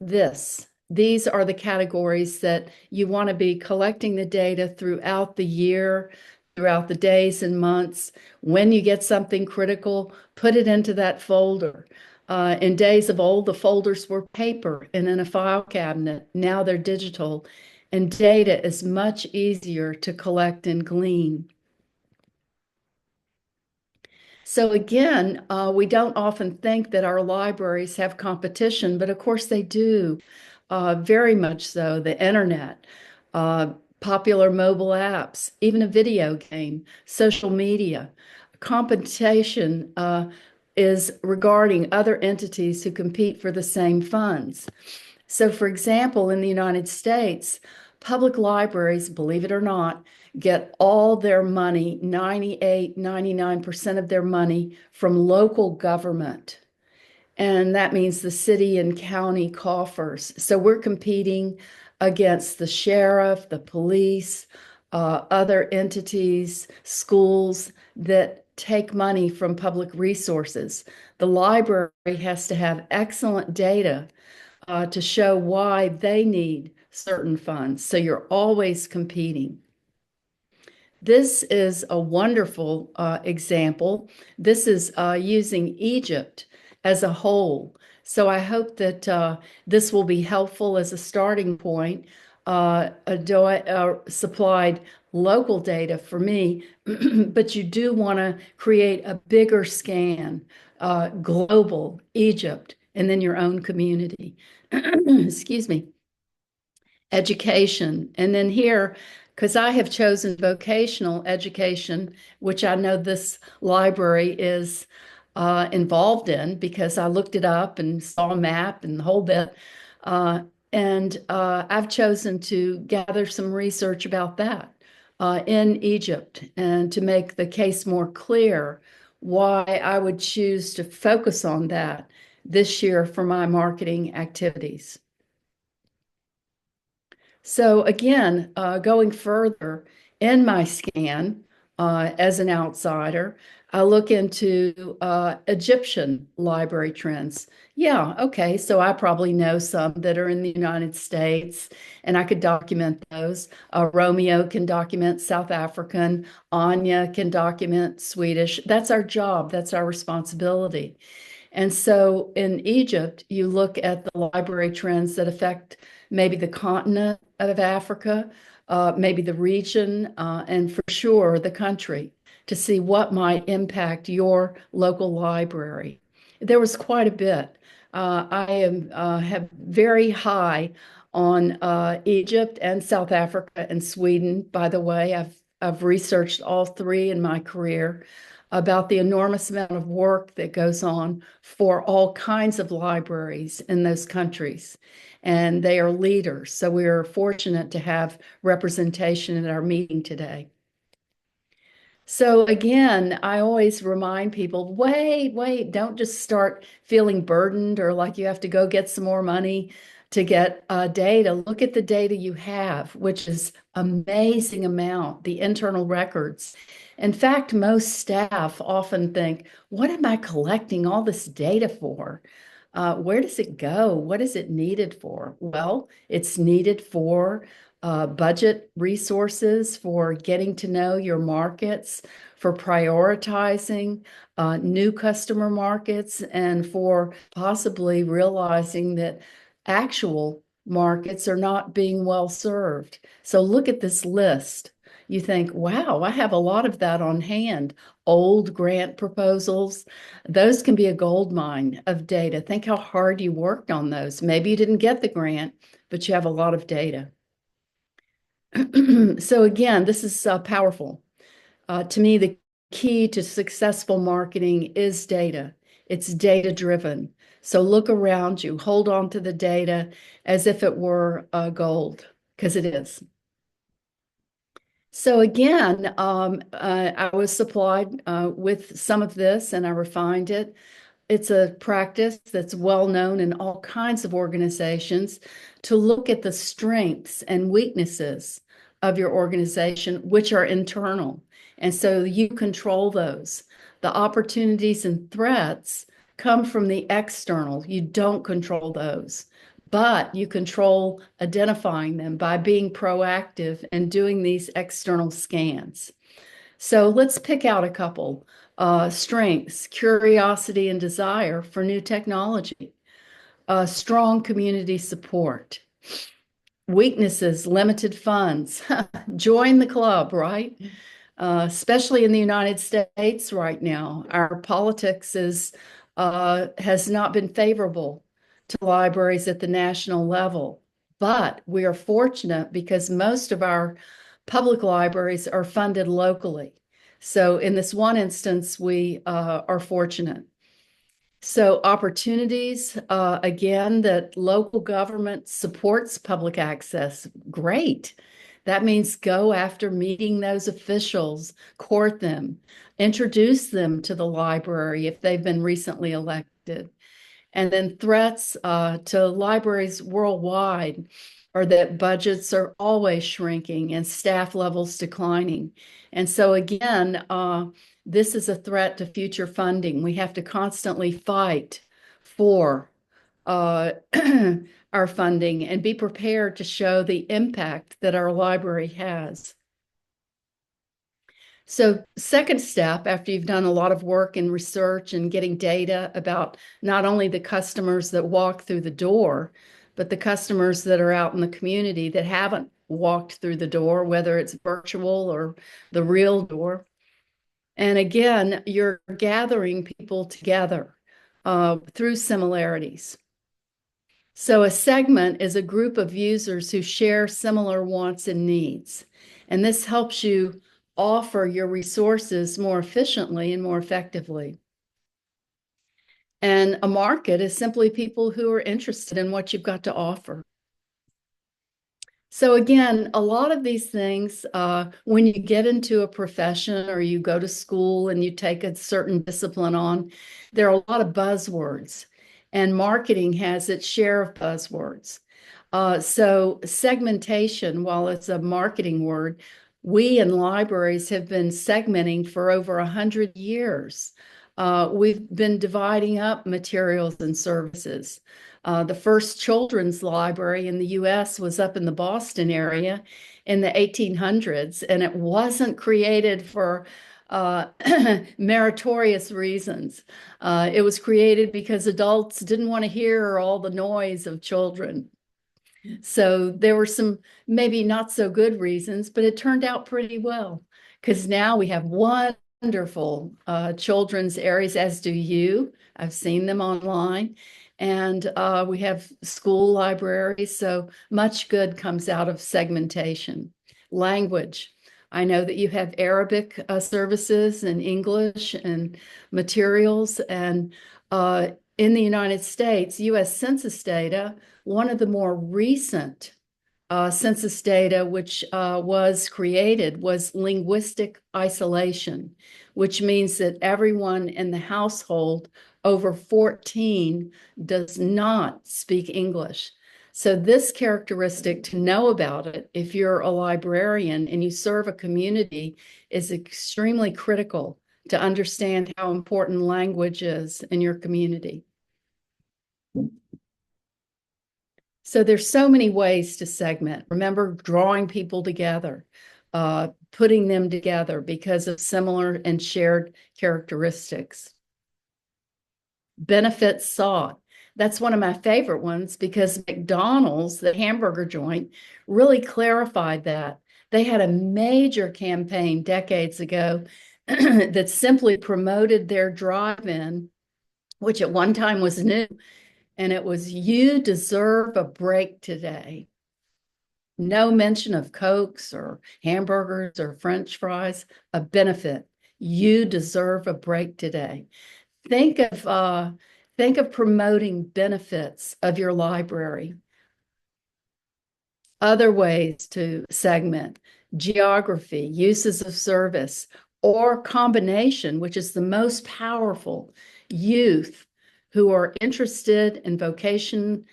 this. These are the categories that you want to be collecting the data throughout the year, throughout the days and months. When you get something critical, put it into that folder. In days of old, the folders were paper and in a file cabinet. Now they're digital, and data is much easier to collect and glean. So again, we don't often think that our libraries have competition, but of course they do, very much so. The internet, popular mobile apps, even a video game, social media. Competition is regarding other entities who compete for the same funds. So for example, in the United States, public libraries, believe it or not, get all their money, 98, 99% of their money from local government. And that means the city and county coffers. So we're competing against the sheriff, the police, other entities, schools that take money from public resources. The library has to have excellent data to show why they need certain funds. So you're always competing. This is a wonderful example. This is using Egypt as a whole. So I hope that this will be helpful as a starting point. Doa supplied local data for me, but you do want to create a bigger scan, global, Egypt, and then your own community. Excuse me. Education. And then here, because I have chosen vocational education, which I know this library is involved in because I looked it up and saw a map and the whole bit. And I've chosen to gather some research about that in Egypt and to make the case more clear why I would choose to focus on that this year for my marketing activities. So again, going further in my scan as an outsider, I look into Egyptian library trends. Yeah, okay, so I probably know some that are in the United States, and I could document those. Romeo can document South African, Anya can document Swedish. That's our job, that's our responsibility. And so in Egypt, you look at the library trends that affect maybe the continent of Africa, maybe the region, and for sure the country, to see what might impact your local library. There was quite a bit. I have very high on Egypt and South Africa and Sweden. By the way, I've researched all three in my career about the enormous amount of work that goes on for all kinds of libraries in those countries. And they are leaders. So we are fortunate to have representation in our meeting today. So again, I always remind people, wait, don't just start feeling burdened or like you have to go get some more money to get data. Look at the data you have, which is amazing amount, the internal records. In fact, most staff often think, what am I collecting all this data for? Where does it go? What is it needed for? Well, it's needed for budget resources, for getting to know your markets, for prioritizing new customer markets, and for possibly realizing that actual markets are not being well served. So look at this list. you think, wow, I have a lot of that on hand. Old grant proposals, those can be a gold mine of data. Think how hard you worked on those. Maybe you didn't get the grant, but you have a lot of data. So again, this is powerful. To me, the key to successful marketing is data. It's data-driven. So look around you, hold on to the data as if it were gold, because it is. So again, I was supplied with some of this and I refined it. It's a practice that's well known in all kinds of organizations to look at the strengths and weaknesses of your organization, which are internal. And so you control those. The opportunities and threats come from the external. You don't control those, but you control identifying them by being proactive and doing these external scans. So let's pick out a couple. Strengths, curiosity and desire for new technology, strong community support. Weaknesses, limited funds. Join the club, right? Especially in the United States right now, our politics has not been favorable to libraries at the national level. But we are fortunate because most of our public libraries are funded locally. So in this one instance, we are fortunate. So opportunities, again, that local government supports public access, great. That means go after meeting those officials, court them, introduce them to the library if they've been recently elected. And then threats to libraries worldwide are that budgets are always shrinking and staff levels declining. And so again, this is a threat to future funding. We have to constantly fight for our funding and be prepared to show the impact that our library has. So second step, after you've done a lot of work in research and getting data about not only the customers that walk through the door, but the customers that are out in the community that haven't walked through the door, whether it's virtual or the real door. And again, you're gathering people together through similarities. So a segment is a group of users who share similar wants and needs. And this helps you offer your resources more efficiently and more effectively. And a market is simply people who are interested in what you've got to offer. So again, a lot of these things, when you get into a profession or you go to school and you take a certain discipline on, there are a lot of buzzwords, and marketing has its share of buzzwords. So segmentation, while it's a marketing word, we in libraries have been segmenting for over 100 years. We've been dividing up materials and services. The first children's library in the US was up in the Boston area in the 1800s, and it wasn't created for meritorious reasons. It was created because adults didn't want to hear all the noise of children. So there were some maybe not so good reasons, but it turned out pretty well because now we have wonderful children's areas, as do you. I've seen them online. And we have school libraries, so much good comes out of segmentation. Language. I know that you have Arabic services and English and materials. And in the United States, US Census data, one of the more recent census data which was created was linguistic isolation, which means that everyone in the household over 14 does not speak English. So this characteristic, to know about it, if you're a librarian and you serve a community, is extremely critical to understand how important language is in your community. So there's so many ways to segment. Remember, drawing people together, putting them together because of similar and shared characteristics. Benefits sought. That's one of my favorite ones because McDonald's, the hamburger joint, really clarified that. They had a major campaign decades ago that simply promoted their drive-in, which at one time was new, and it was, "You deserve a break today." No mention of Cokes or hamburgers or French fries, a benefit. "You deserve a break today." Think of promoting benefits of your library. Other ways to segment: geography, uses of service, or combination, which is the most powerful. Youth who are interested in vocational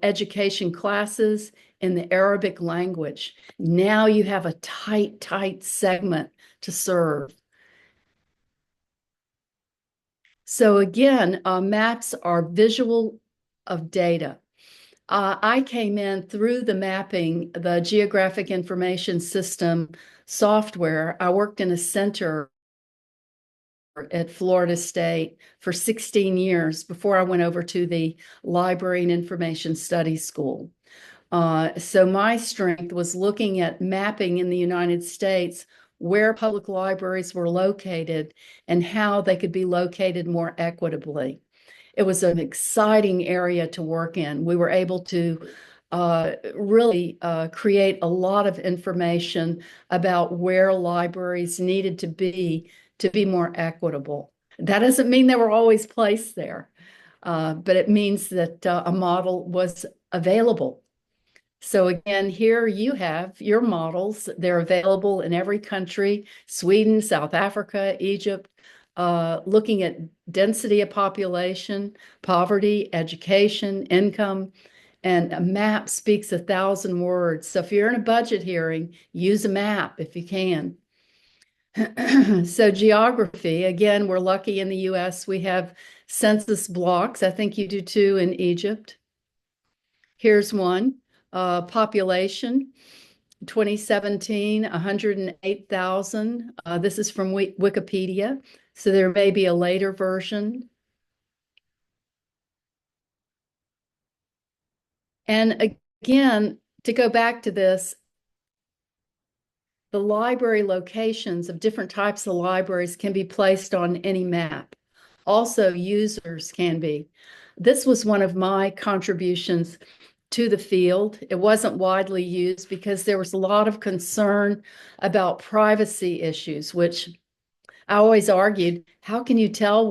education classes in the Arabic language. Now you have a tight segment to serve. So again, maps are visual of data. I came in through the mapping, the geographic information system software. I worked in a center at Florida State for 16 years before I went over to the Library and Information Studies School. So my strength was looking at mapping in the United States where public libraries were located and how they could be located more equitably. It was an exciting area to work in. We were able to really create a lot of information about where libraries needed to be more equitable. That doesn't mean they were always placed there, but it means that a model was available. So again, here you have your models. They're available in every country: Sweden, South Africa, Egypt, looking at density of population, poverty, education, income, and a map speaks 1,000 words. So if you're in a budget hearing, use a map if you can. So geography, again, we're lucky in the US, we have census blocks. I think you do too in Egypt. Here's one. Population, 2017, 108,000. This is from Wikipedia, so there may be a later version. And again, to go back to this, the library locations of different types of libraries can be placed on any map. Also, users can be. This was one of my contributions to the field. It wasn't widely used because there was a lot of concern about privacy issues, which I always argued, how can you tell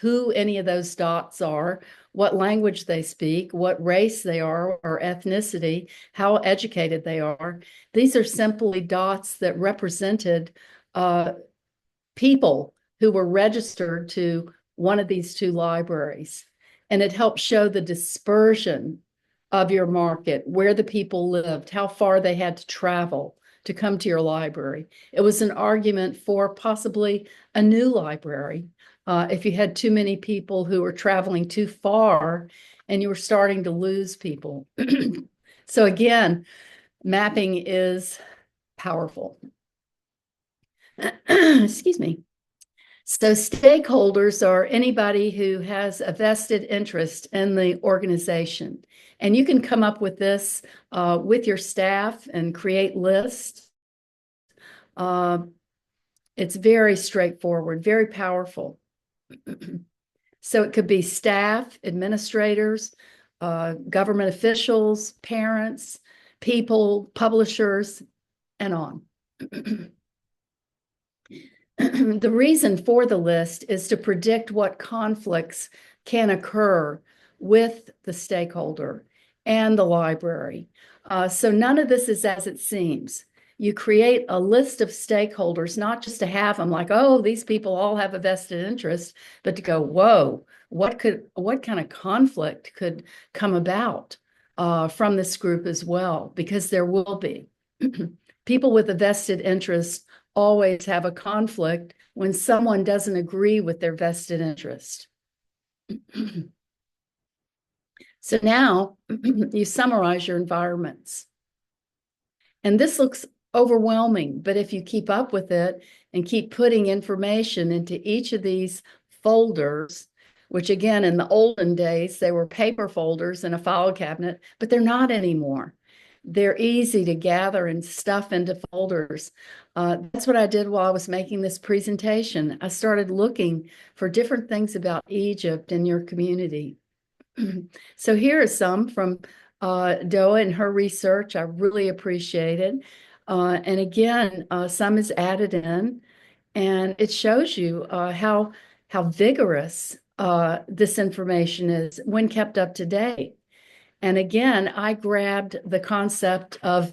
who any of those dots are, what language they speak, what race they are or ethnicity, how educated they are? These are simply dots that represented people who were registered to one of these two libraries. And it helped show the dispersion of your market, where the people lived, how far they had to travel to come to your library. It was an argument for possibly a new library. If you had too many people who were traveling too far and you were starting to lose people. So again, mapping is powerful. Excuse me. So stakeholders are anybody who has a vested interest in the organization. And you can come up with this with your staff and create lists. It's very straightforward, very powerful. So it could be staff, administrators, government officials, parents, people, publishers, and on. The reason for the list is to predict what conflicts can occur with the stakeholder and the library. So none of this is as it seems. You create a list of stakeholders, not just to have them like, oh, these people all have a vested interest, but to go, whoa, what kind of conflict could come about from this group as well? Because there will be. People with a vested interest always have a conflict when someone doesn't agree with their vested interest. So now you summarize your environments. And this looks overwhelming, but if you keep up with it and keep putting information into each of these folders, which again, in the olden days, they were paper folders in a file cabinet, but they're not anymore. they're easy to gather and stuff into folders. That's what I did while I was making this presentation. I started looking for different things about Egypt in your community. So here are some from Doa and her research. I really appreciate it. And again, some is added in, and it shows you how vigorous this information is when kept up to date. And again, I grabbed the concept of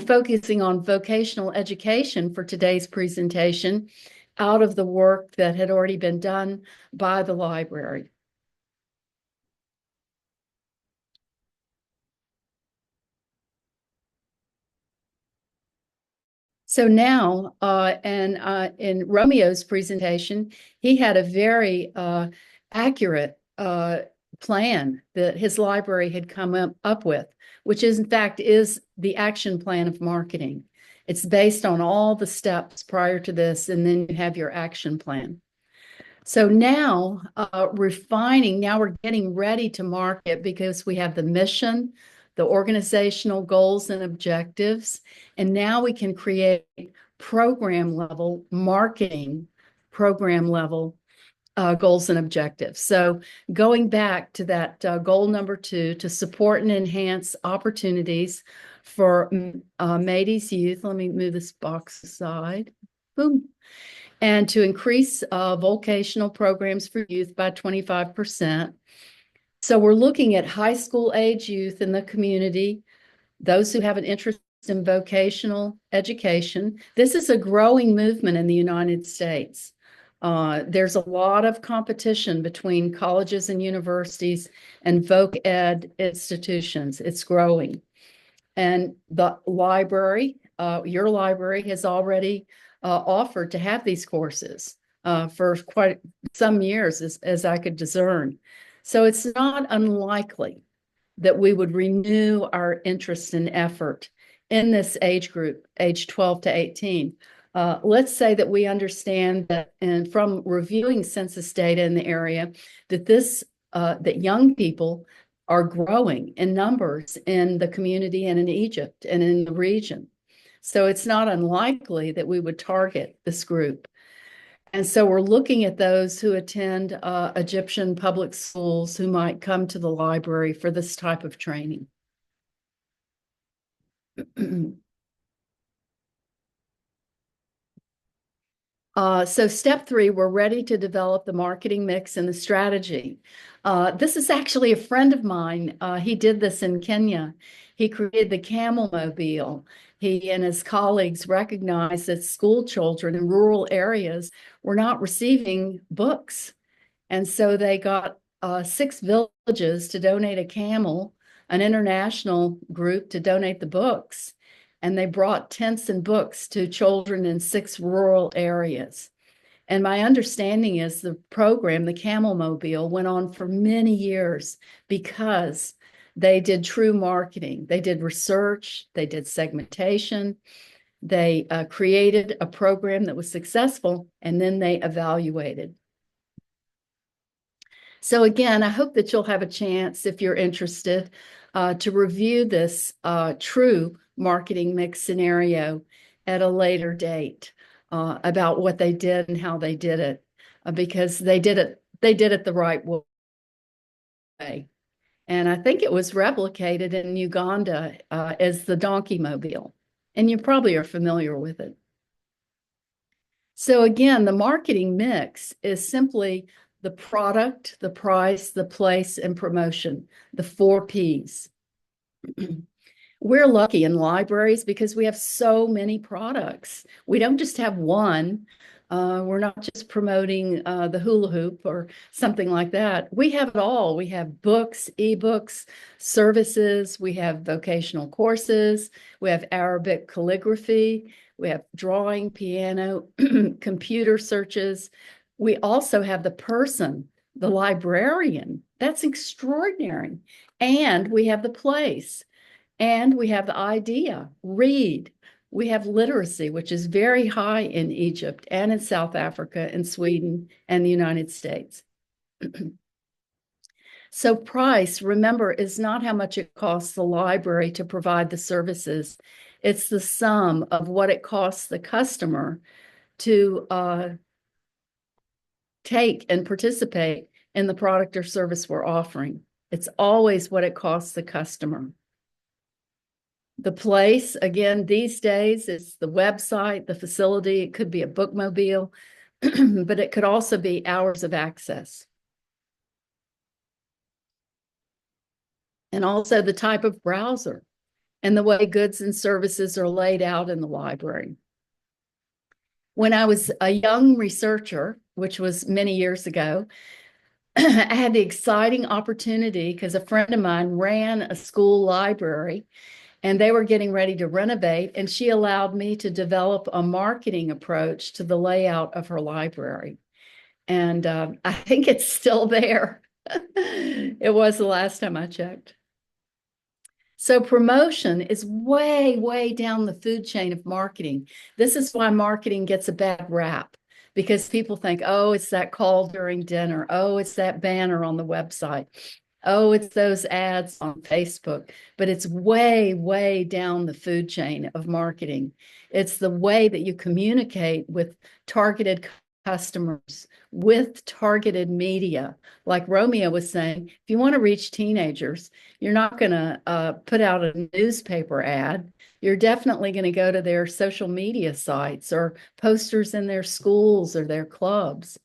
focusing on vocational education for today's presentation out of the work that had already been done by the library. So now, in Romeo's presentation, he had a very accurate plan that his library had come up with, which is, in fact, is the action plan of marketing. It's based on all the steps prior to this, and then you have your action plan. So now, refining, now we're getting ready to market because we have the mission, the organizational goals and objectives, and now we can create program level marketing, program level goals and objectives. So going back to that goal number 2, to support and enhance opportunities for Maadi's youth. Let me move this box aside. Boom. And to increase vocational programs for youth by 25%. So we're looking at high school age youth in the community, those who have an interest in vocational education. This is a growing movement in the United States. There's a lot of competition between colleges and universities and voc ed institutions. It's growing. And the library, your library has already offered to have these courses for quite some years, as I could discern. So it's not unlikely that we would renew our interest and effort in this age group, age 12 to 18. Let's say that we understand that, and from reviewing census data in the area, that that young people are growing in numbers in the community and in Egypt and in the region. So it's not unlikely that we would target this group. And so we're looking at those who attend Egyptian public schools who might come to the library for this type of training. So step 3, we're ready to develop the marketing mix and the strategy. This is actually a friend of mine. He did this in Kenya. He created the camel mobile. He and his colleagues recognized that school children in rural areas were not receiving books. And so they got 6 villages to donate a camel, an international group to donate the books. And they brought tents and books to children in 6 rural areas. And my understanding is the program, the Camel Mobile, went on for many years because they did true marketing. They did research, they did segmentation, they created a program that was successful, and then they evaluated. So again, I hope that you'll have a chance, if you're interested, to review this true marketing mix scenario at a later date about what they did and how they did it, because they did it the right way. And I think it was replicated in Uganda as the donkey mobile, and you probably are familiar with it. So again, the marketing mix is simply the product, the price, the place, and promotion, the 4 Ps. We're lucky in libraries because we have so many products. We don't just have one. We're not just promoting the hula hoop or something like that. We have it all. We have books, ebooks, services. We have vocational courses. We have Arabic calligraphy. We have drawing, piano, computer searches. We also have the person, the librarian. That's extraordinary. And we have the place. And we have the idea, read. We have literacy, which is very high in Egypt and in South Africa and Sweden and the United States. So price, remember, is not how much it costs the library to provide the services. It's the sum of what it costs the customer to take and participate in the product or service we're offering. It's always what it costs the customer. The place, again, these days, is the website, the facility. It could be a bookmobile, but it could also be hours of access. And also the type of browser and the way goods and services are laid out in the library. When I was a young researcher, which was many years ago, I had the exciting opportunity because a friend of mine ran a school library and they were getting ready to renovate, and she allowed me to develop a marketing approach to the layout of her library. And I think it's still there. It was the last time I checked. So promotion is way, way down the food chain of marketing. This is why marketing gets a bad rap, because people think, oh, it's that call during dinner. Oh, it's that banner on the website. Oh, it's those ads on Facebook. But it's way, way down the food chain of marketing. It's the way that you communicate with targeted customers, with targeted media. Like Romeo was saying, if you want to reach teenagers, you're not going to put out a newspaper ad. You're definitely going to go to their social media sites or posters in their schools or their clubs.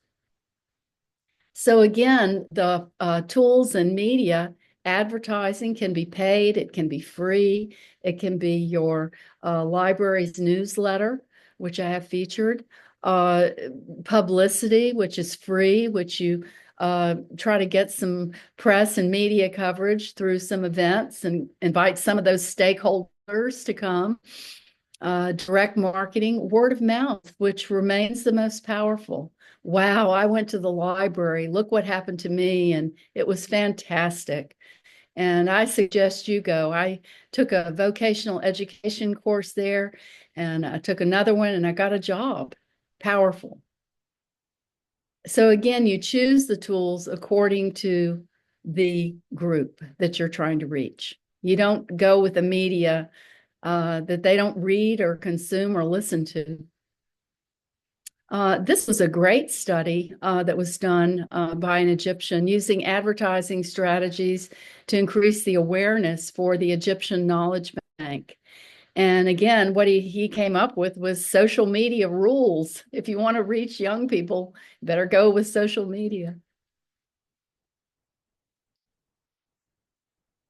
So again, the tools and media, advertising can be paid, it can be free, it can be your library's newsletter, which I have featured, publicity, which is free, which you try to get some press and media coverage through some events and invite some of those stakeholders to come. Direct marketing, word of mouth, which remains the most powerful. Wow, I went to the library. Look what happened to me. And it was fantastic. And I suggest you go. I took a vocational education course there, and I took another one, and I got a job. Powerful. So again, you choose the tools according to the group that you're trying to reach. You don't go with the media that they don't read or consume or listen to. This was a great study that was done by an Egyptian using advertising strategies to increase the awareness for the Egyptian Knowledge Bank. And again, what he came up with was social media rules. If you want to reach young people, better go with social media.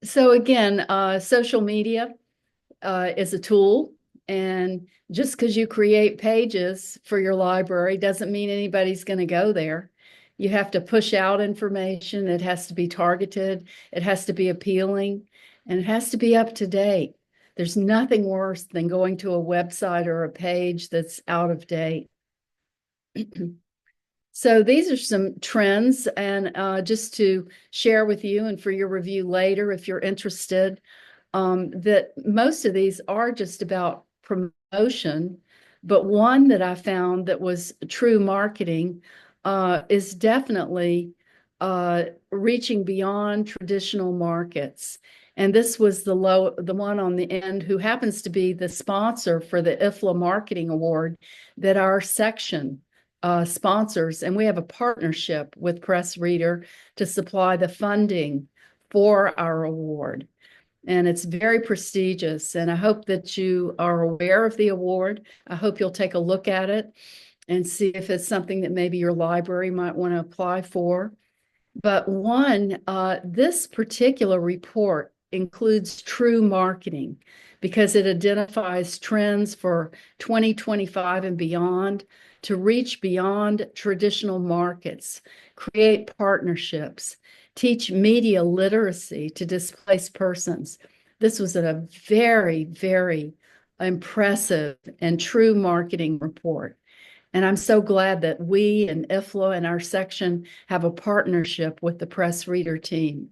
So again, social media is a tool. And just because you create pages for your library doesn't mean anybody's going to go there. You have to push out information. It has to be targeted. It has to be appealing, and it has to be up to date. There's nothing worse than going to a website or a page that's out of date. So these are some trends, and just to share with you and for your review later, if you're interested, that most of these are just about promotion, but one that I found that was true marketing is definitely reaching beyond traditional markets. And this was the one on the end, who happens to be the sponsor for the IFLA Marketing Award that our section sponsors. And we have a partnership with Press Reader to supply the funding for our award. And it's very prestigious. And I hope that you are aware of the award. I hope you'll take a look at it and see if it's something that maybe your library might want to apply for. But this particular report includes true marketing because it identifies trends for 2025 and beyond to reach beyond traditional markets, create partnerships, teach media literacy to displaced persons. This was a very, very impressive and true marketing report. And I'm so glad that we and IFLA and our section have a partnership with the Press Reader team.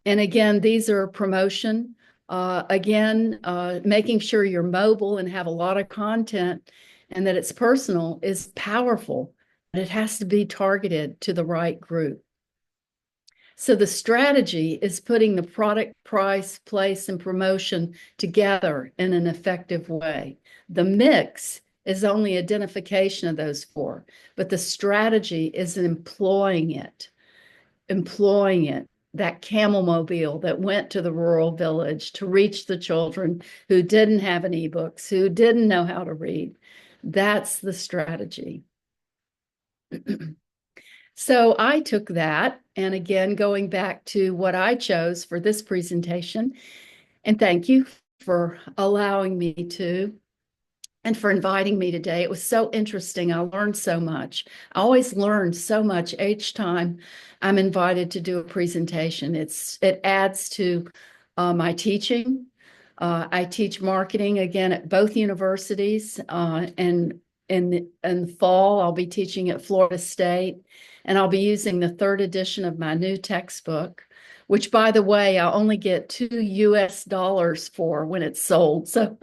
And again, these are promotion. Making sure you're mobile and have a lot of content and that it's personal is powerful. it has to be targeted to the right group. So the strategy is putting the product, price, place, and promotion together in an effective way. The mix is only identification of those four, but the strategy is employing it, that camel mobile that went to the rural village to reach the children who didn't have any books, who didn't know how to read. That's the strategy. So I took that, and again, going back to what I chose for this presentation, and thank you for allowing me to, and for inviting me today. It was so interesting. I learned so much. I always learn so much each time I'm invited to do a presentation. It adds to my teaching. I teach marketing again at both universities, and in the fall, I'll be teaching at Florida State, and I'll be using the 3rd edition of my new textbook, which, by the way, I'll only get $2 US for when it's sold. So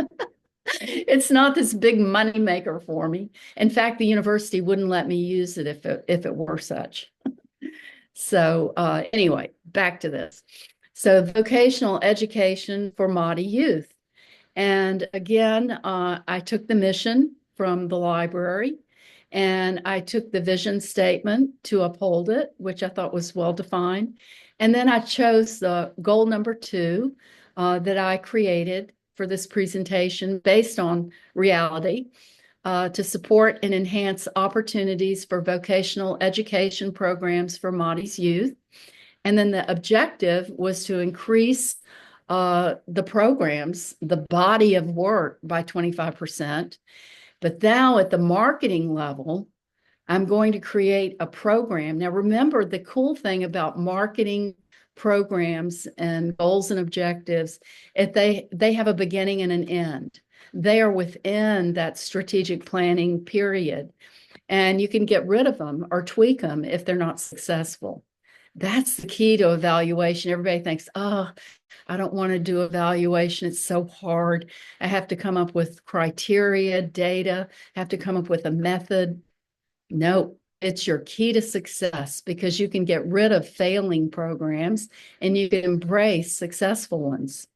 it's not this big money maker for me. In fact, the university wouldn't let me use it if it were such. So anyway, back to this. So vocational education for Maadi youth. And again, I took the mission from the library, and I took the vision statement to uphold it, which I thought was well defined. And then I chose the goal number 2 that I created for this presentation based on reality, to support and enhance opportunities for vocational education programs for Maadi's youth. And then the objective was to increase the programs, the body of work, by 25%. But now at the marketing level, I'm going to create a program. Now, remember, the cool thing about marketing programs and goals and objectives, if they have a beginning and an end. They are within that strategic planning period, and you can get rid of them or tweak them if they're not successful. That's the key to evaluation. Everybody thinks, oh, I don't want to do evaluation. It's so hard. I have to come up with criteria, data, I have to come up with a method. No, it's your key to success, because you can get rid of failing programs and you can embrace successful ones.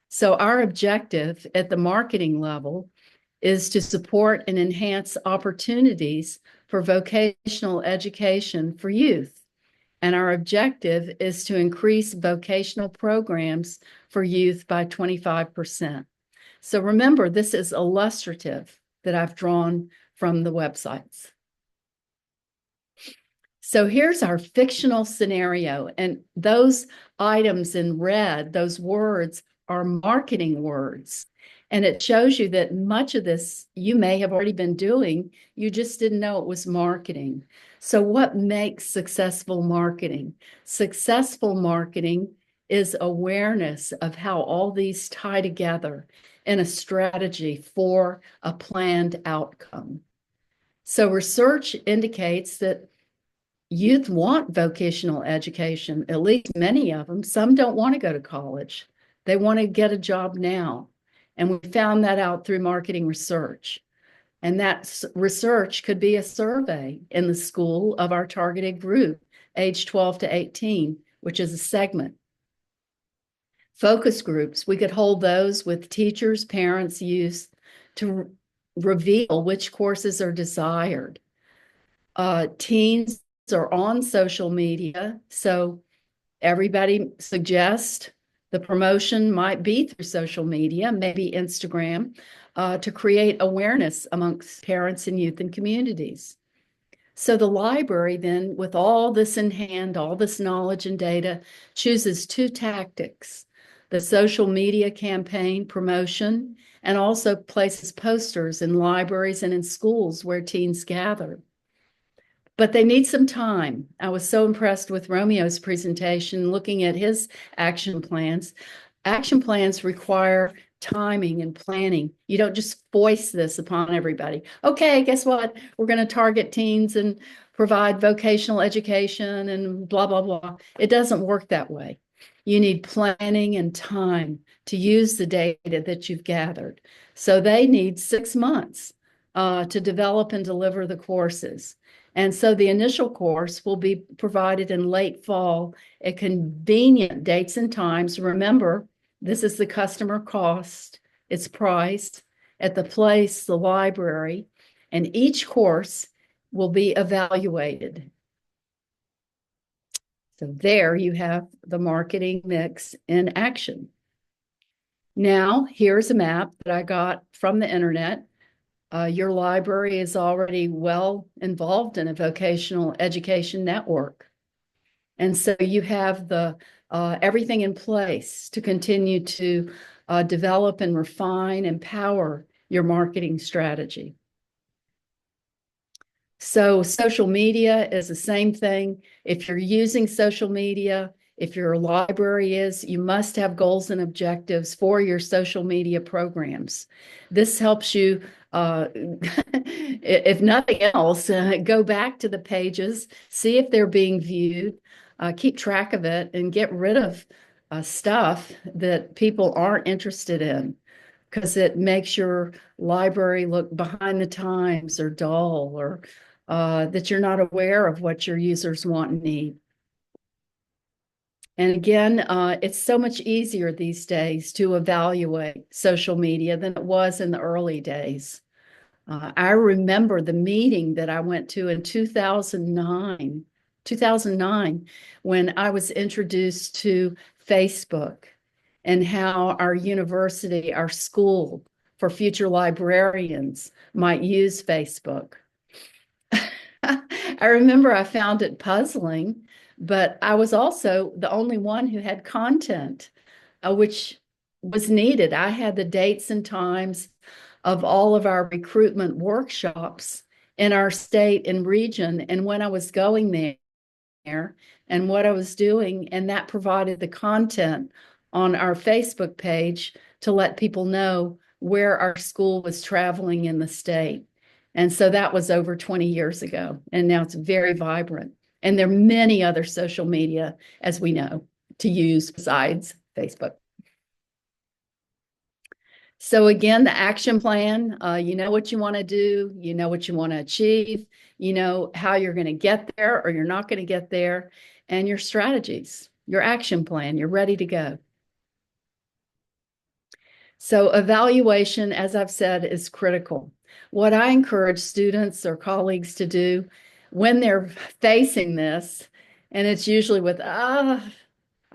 So our objective at the marketing level is to support and enhance opportunities for vocational education for youth. And our objective is to increase vocational programs for youth by 25%. So remember, this is illustrative that I've drawn from the websites. So here's our fictional scenario. And those items in red, those words, are marketing words. And it shows you that much of this you may have already been doing, you just didn't know it was marketing. So what makes successful marketing? Successful marketing is awareness of how all these tie together in a strategy for a planned outcome. So research indicates that youth want vocational education, at least many of them. Some don't want to go to college. They want to get a job now. And we found that out through marketing research. And that research could be a survey in the school of our targeted group, age 12 to 18, which is a segment. Focus groups, we could hold those with teachers, parents, youth to reveal which courses are desired. Teens are on social media, so everybody suggests the promotion might be through social media, maybe Instagram, to create awareness amongst parents and youth and communities. So the library then, with all this in hand, all this knowledge and data, chooses 2 tactics: the social media campaign promotion, and also places posters in libraries and in schools where teens gather. But they need some time. I was so impressed with Romeo's presentation, looking at his action plans. Action plans require timing and planning. You don't just foist this upon everybody. Okay, guess what? We're going to target teens and provide vocational education and blah, blah, blah. It doesn't work that way. You need planning and time to use the data that you've gathered. So they need 6 months to develop and deliver the courses. And so the initial course will be provided in late fall at convenient dates and times. Remember, this is the customer cost, its price, at the place, the library, and each course will be evaluated. So there you have the marketing mix in action. Now, here's a map that I got from the internet. Your library is already well involved in a vocational education network. And so you have the everything in place to continue to develop and refine and power your marketing strategy. So social media is the same thing. If you're using social media, if your library is, you must have goals and objectives for your social media programs. This helps you, if nothing else, go back to the pages, see if they're being viewed, keep track of it, and get rid of stuff that people aren't interested in, because it makes your library look behind the times or dull, or that you're not aware of what your users want and need. And again, it's so much easier these days to evaluate social media than it was in the early days. I remember the meeting that I went to in 2009, when I was introduced to Facebook and how our university, our school for future librarians might use Facebook. I remember I found it puzzling, but I was also the only one who had content, which was needed. I had the dates and times of all of our recruitment workshops in our state and region, and when I was going there and what I was doing, and that provided the content on our Facebook page to let people know where our school was traveling in the state. And so that was over 20 years ago, and now it's very vibrant. And there are many other social media, as we know, to use besides Facebook. So again, the action plan, you know what you want to do, you know what you want to achieve, you know how you're going to get there or you're not going to get there, and your strategies, your action plan, you're ready to go. So evaluation, as I've said, is critical. What I encourage students or colleagues to do when they're facing this, and it's usually with, I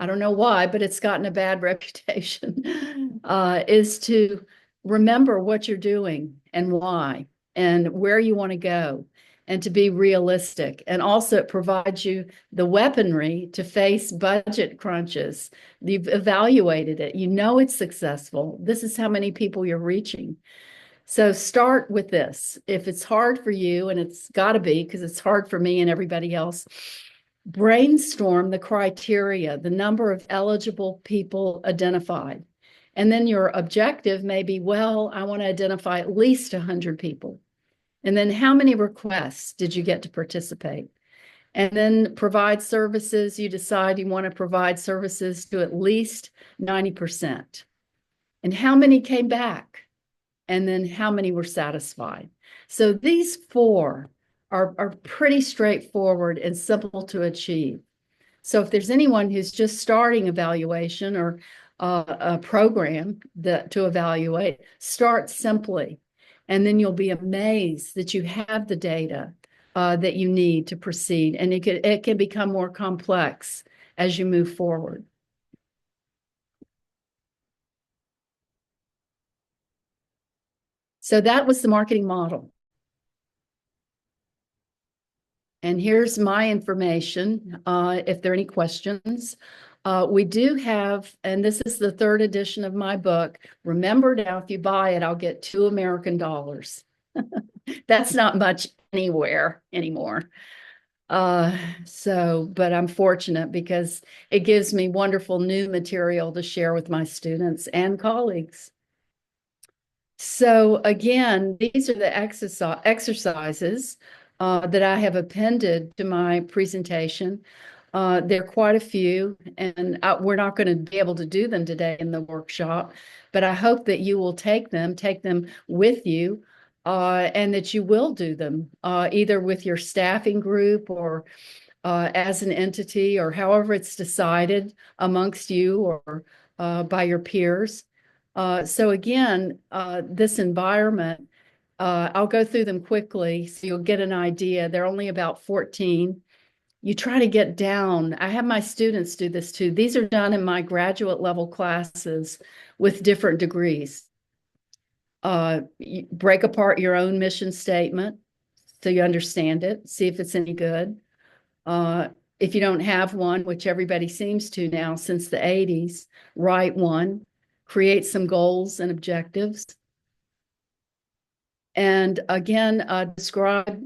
don't know why, but it's gotten a bad reputation, is to remember what you're doing and why and where you want to go, and to be realistic. And also it provides you the weaponry to face budget crunches. You've evaluated it. You know it's successful. This is how many people you're reaching. So start with this. If it's hard for you, and it's got to be because it's hard for me and everybody else, brainstorm the criteria, the number of eligible people identified. And then your objective may be, well, I want to identify at least 100 people. And then how many requests did you get to participate? And then provide services. You decide you want to provide services to at least 90%. And how many came back? And then how many were satisfied? So these four are pretty straightforward and simple to achieve. So if there's anyone who's just starting evaluation or a program to evaluate, start simply. And then you'll be amazed that you have the data that you need to proceed. And it can become more complex as you move forward. So that was the marketing model. And here's my information, if there are any questions. We do have, and this is the 3rd edition of my book. Remember now, if you buy it, I'll get $2 American. That's not much anywhere anymore. But I'm fortunate because it gives me wonderful new material to share with my students and colleagues. So again, these are the exercises that I have appended to my presentation. There are quite a few, and we're not going to be able to do them today in the workshop, but I hope that you will take them with you and that you will do them either with your staffing group or as an entity, or however it's decided amongst you or by your peers. So again, this environment, I'll go through them quickly so you'll get an idea. They're only about 14. You try to get down. I have my students do this too. These are done in my graduate level classes with different degrees. You break apart your own mission statement so you understand it, see if it's any good. If you don't have one, which everybody seems to now since the 80s, write one, create some goals and objectives. And again, describe,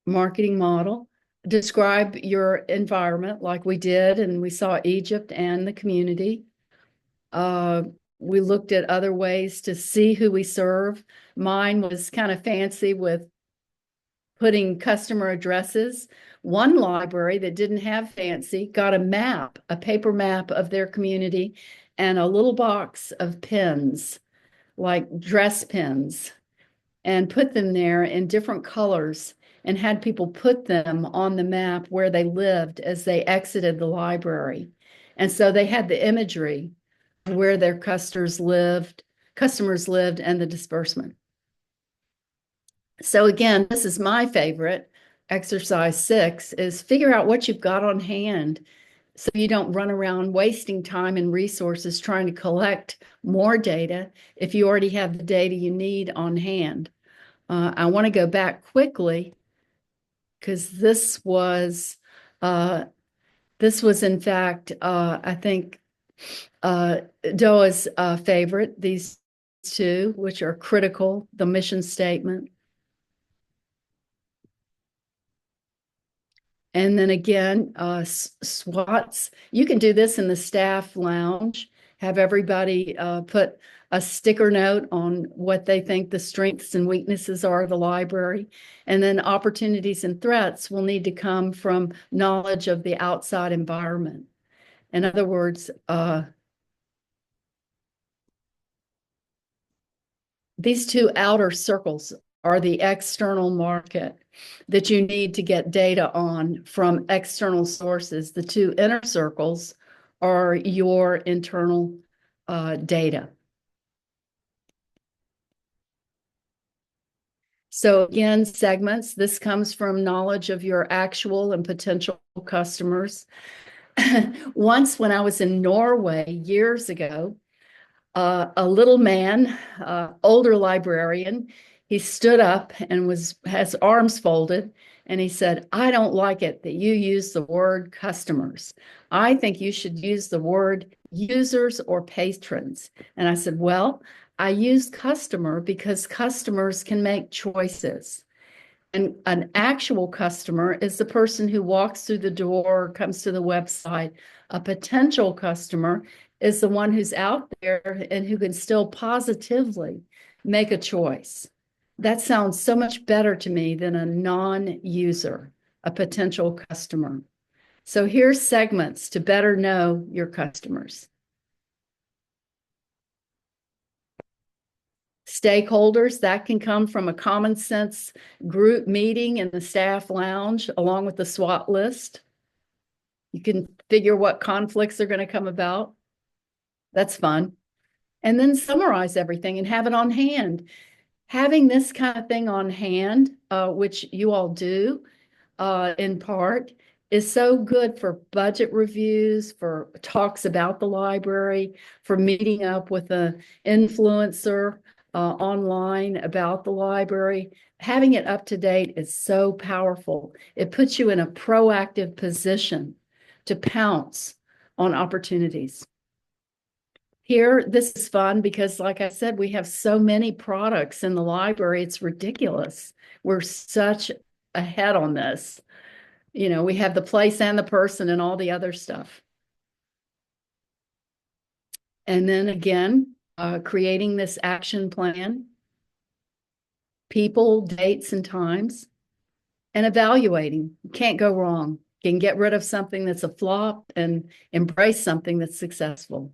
marketing model. Describe your environment like we did, and we saw Egypt and the community. We looked at other ways to see who we serve. Mine was kind of fancy with putting customer addresses. One library that didn't have fancy got a map, a paper map of their community, and a little box of pens, like dress pens, and put them there in different colors and had people put them on the map where they lived as they exited the library. And so they had the imagery where their customers lived and the disbursement. So again, this is my favorite. Exercise 6 is figure out what you've got on hand so you don't run around wasting time and resources trying to collect more data if you already have the data you need on hand. I want to go back quickly because this was in fact, I think, Doa's favorite, these two, which are critical, the mission statement. And then again, SWOTs. You can do this in the staff lounge, have everybody put a sticker note on what they think the strengths and weaknesses are of the library. And then opportunities and threats will need to come from knowledge of the outside environment. In other words, these two outer circles are the external market that you need to get data on from external sources. The two inner circles are your internal data. So again, segments, this comes from knowledge of your actual and potential customers. Once when I was in Norway years ago, a little man, older librarian, he stood up and has arms folded, and he said, "I don't like it that you use the word customers. I think you should use the word users or patrons." And I said, "Well, I use customer because customers can make choices. And an actual customer is the person who walks through the door, comes to the website. A potential customer is the one who's out there and who can still positively make a choice." That sounds so much better to me than a non-user, a potential customer. So here's segments to better know your customers. Stakeholders, that can come from a common sense group meeting in the staff lounge along with the SWOT list. You can figure what conflicts are going to come about. That's fun. And then summarize everything and have it on hand. Having this kind of thing on hand, which you all do in part, is so good for budget reviews, for talks about the library, for meeting up with an influencer online about the library. Having it up to date is so powerful. It puts you in a proactive position to pounce on opportunities. Here, this is fun because, like I said, we have so many products in the library. It's ridiculous. We're such ahead on this. You know, we have the place and the person and all the other stuff. And then again, creating this action plan, people, dates, and times, and evaluating. You can't go wrong. can get rid of something that's a flop and embrace something that's successful.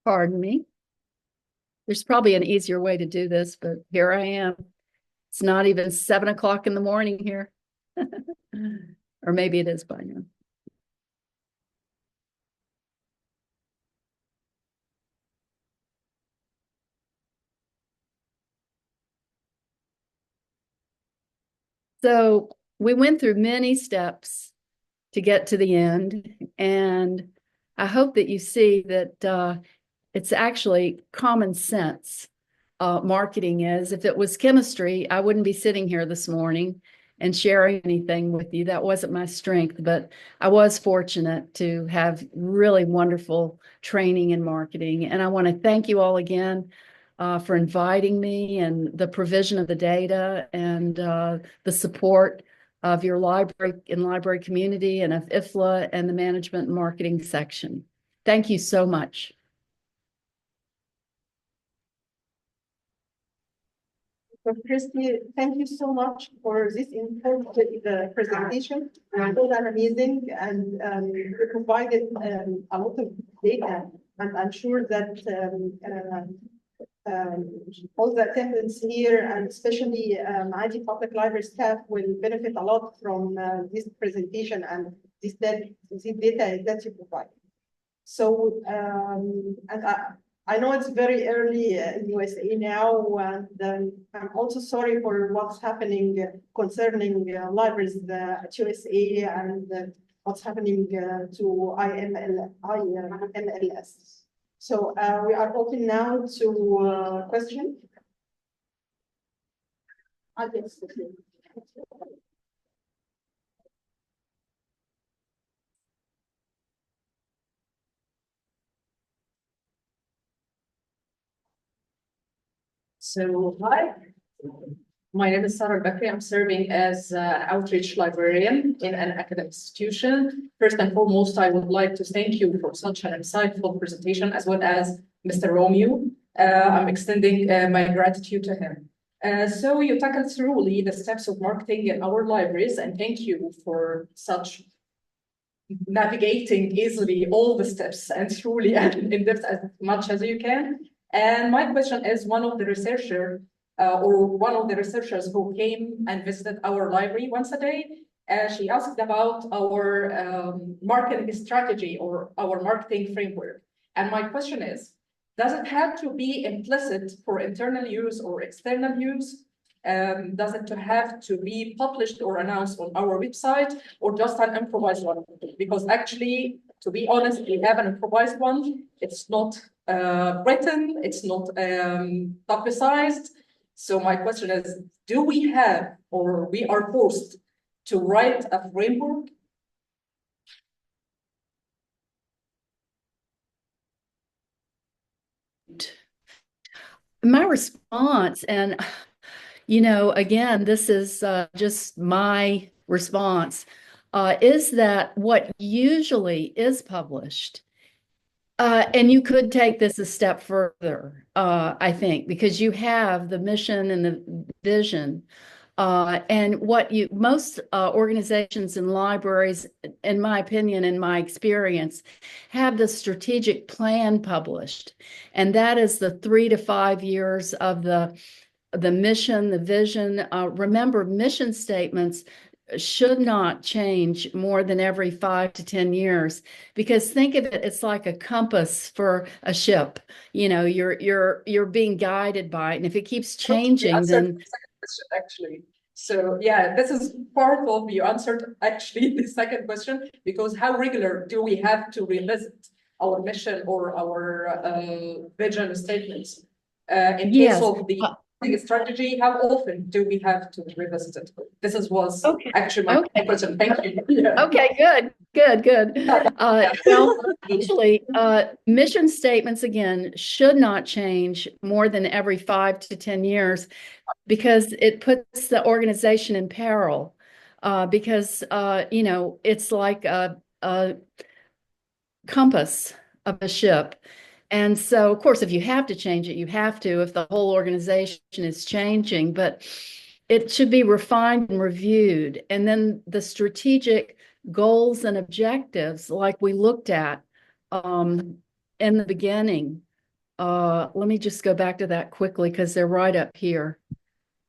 Pardon me. There's probably an easier way to do this, but here I am. It's not even 7 o'clock in the morning here. Or maybe it is by now. So we went through many steps to get to the end, and I hope that you see that it's actually common sense. Marketing is. If it was chemistry, I wouldn't be sitting here this morning and sharing anything with you. That wasn't my strength, but I was fortunate to have really wonderful training in marketing. And I want to thank you all again for inviting me and the provision of the data and the support of your library community and of IFLA and the Management Marketing Section. Thank you so much. Christie, thank you so much for this important presentation. It was amazing, and you provided a lot of data, and I'm sure that all the attendants here, and especially Maadi Public Library staff, will benefit a lot from this presentation and this data that you provide. So, I know it's very early in USA now, and I'm also sorry for what's happening concerning libraries at USA and what's happening to IMLS. So we are open now to questions. So, hi, my name is Sarah Bakri. I'm serving as outreach librarian in an academic institution. First and foremost, I would like to thank you for such an insightful presentation, as well as Mr. Romeo. I'm extending my gratitude to him. So you tackled thoroughly the steps of marketing in our libraries, and thank you for such navigating easily all the steps and truly and in depth as much as you can. And my question is, one of the researchers who came and visited our library once a day, she asked about our marketing strategy or our marketing framework. And my question is, does it have to be implicit for internal use or external use? Does it have to be published or announced on our website, or just an improvised one? Because actually, to be honest, we have an improvised one. It's not written, it's not publicized. So my question is, do we have, or we are forced to write a framework? My response, and you know, again, this is just my response, is that what usually is published, and you could take this a step further, I think, because you have the mission and the vision. And what most organizations and libraries, in my opinion, in my experience, have the strategic plan published. And that is the 3 to 5 years of the mission, the vision. Remember, mission statements should not change more than every 5 to 10 years, because think of it, it's like a compass for a ship. You know, you're being guided by it, and if it keeps changing, then actually. So yeah, this is part of, you answered actually the second question, because how regular do we have to revisit our mission or our vision statements? In case of the strategy, how often do we have to revisit it? This was actually my question. Thank you. Yeah. Okay, good. Well, actually, mission statements, again, should not change more than every 5 to 10 years, because it puts the organization in peril. Because, you know, it's like a compass of a ship. And so, of course, if you have to change it, you have to, if the whole organization is changing, but it should be refined and reviewed. And then the strategic goals and objectives, like we looked at in the beginning. Let me just go back to that quickly because they're right up here.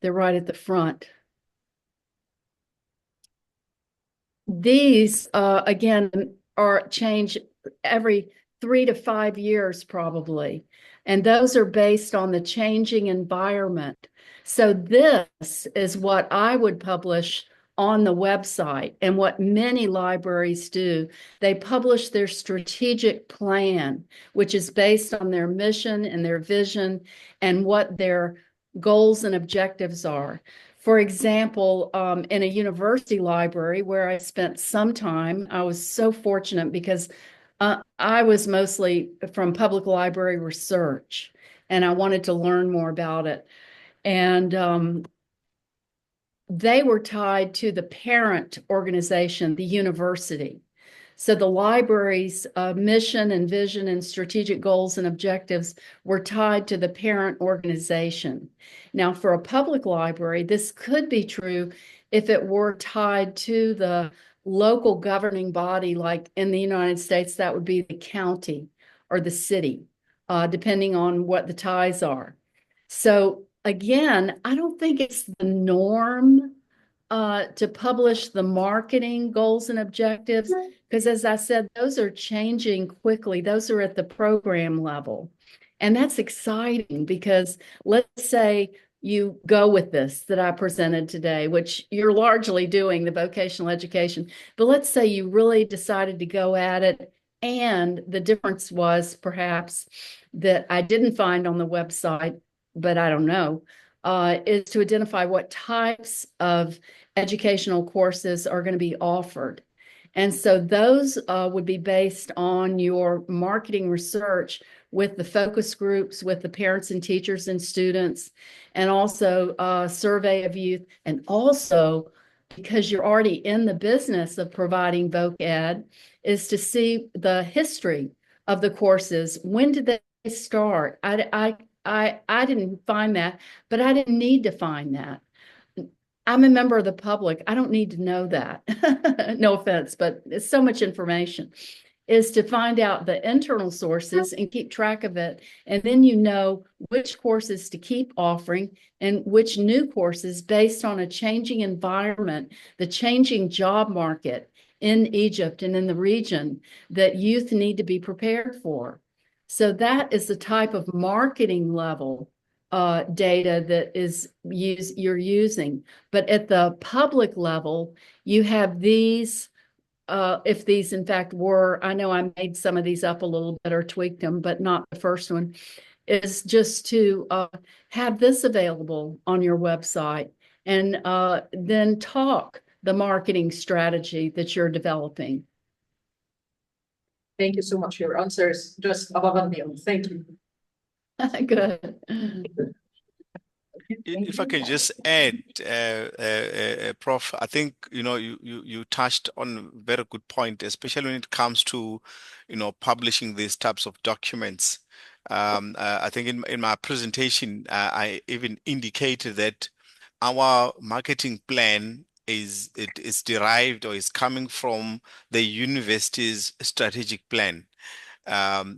They're right at the front. These, again, are changed every 3 to 5 years probably. And those are based on the changing environment. So this is what I would publish on the website and what many libraries do. They publish their strategic plan, which is based on their mission and their vision and what their goals and objectives are. For example, in a university library where I spent some time, I was so fortunate because I was mostly from public library research, and I wanted to learn more about it. And they were tied to the parent organization, the university. So the library's mission and vision and strategic goals and objectives were tied to the parent organization. Now, for a public library, this could be true if it were tied to the local governing body, like in the United States, that would be the county or the city, depending on what the ties are. So again, I don't think it's the norm to publish the marketing goals and objectives, because as I said, those are changing quickly. Those are at the program level. And that's exciting because let's say you go with this that I presented today, which you're largely doing, the vocational education, but let's say you really decided to go at it. And the difference was perhaps that I didn't find on the website, but I don't know, is to identify what types of educational courses are going to be offered. And so those would be based on your marketing research with the focus groups, with the parents and teachers and students, and also a survey of youth. And also, because you're already in the business of providing voc ed, is to see the history of the courses. When did they start? I didn't find that, but I didn't need to find that. I'm a member of the public. I don't need to know that. No offense, but it's so much information. Is to find out the internal sources and keep track of it. And then you know which courses to keep offering and which new courses based on a changing environment, the changing job market in Egypt and in the region that youth need to be prepared for. So that is the type of marketing level data that you're using. But at the public level, you have these, if these in fact were, I know I made some of these up a little bit or tweaked them, but not the first one, is just to have this available on your website and then talk the marketing strategy that you're developing. Thank you so much. Your answers just above and beyond. Thank you. Good. If I can just add, Prof, I think you touched on a very good point, especially when it comes to publishing these types of documents. I think in my presentation, I even indicated that our marketing plan is derived or is coming from the university's strategic plan.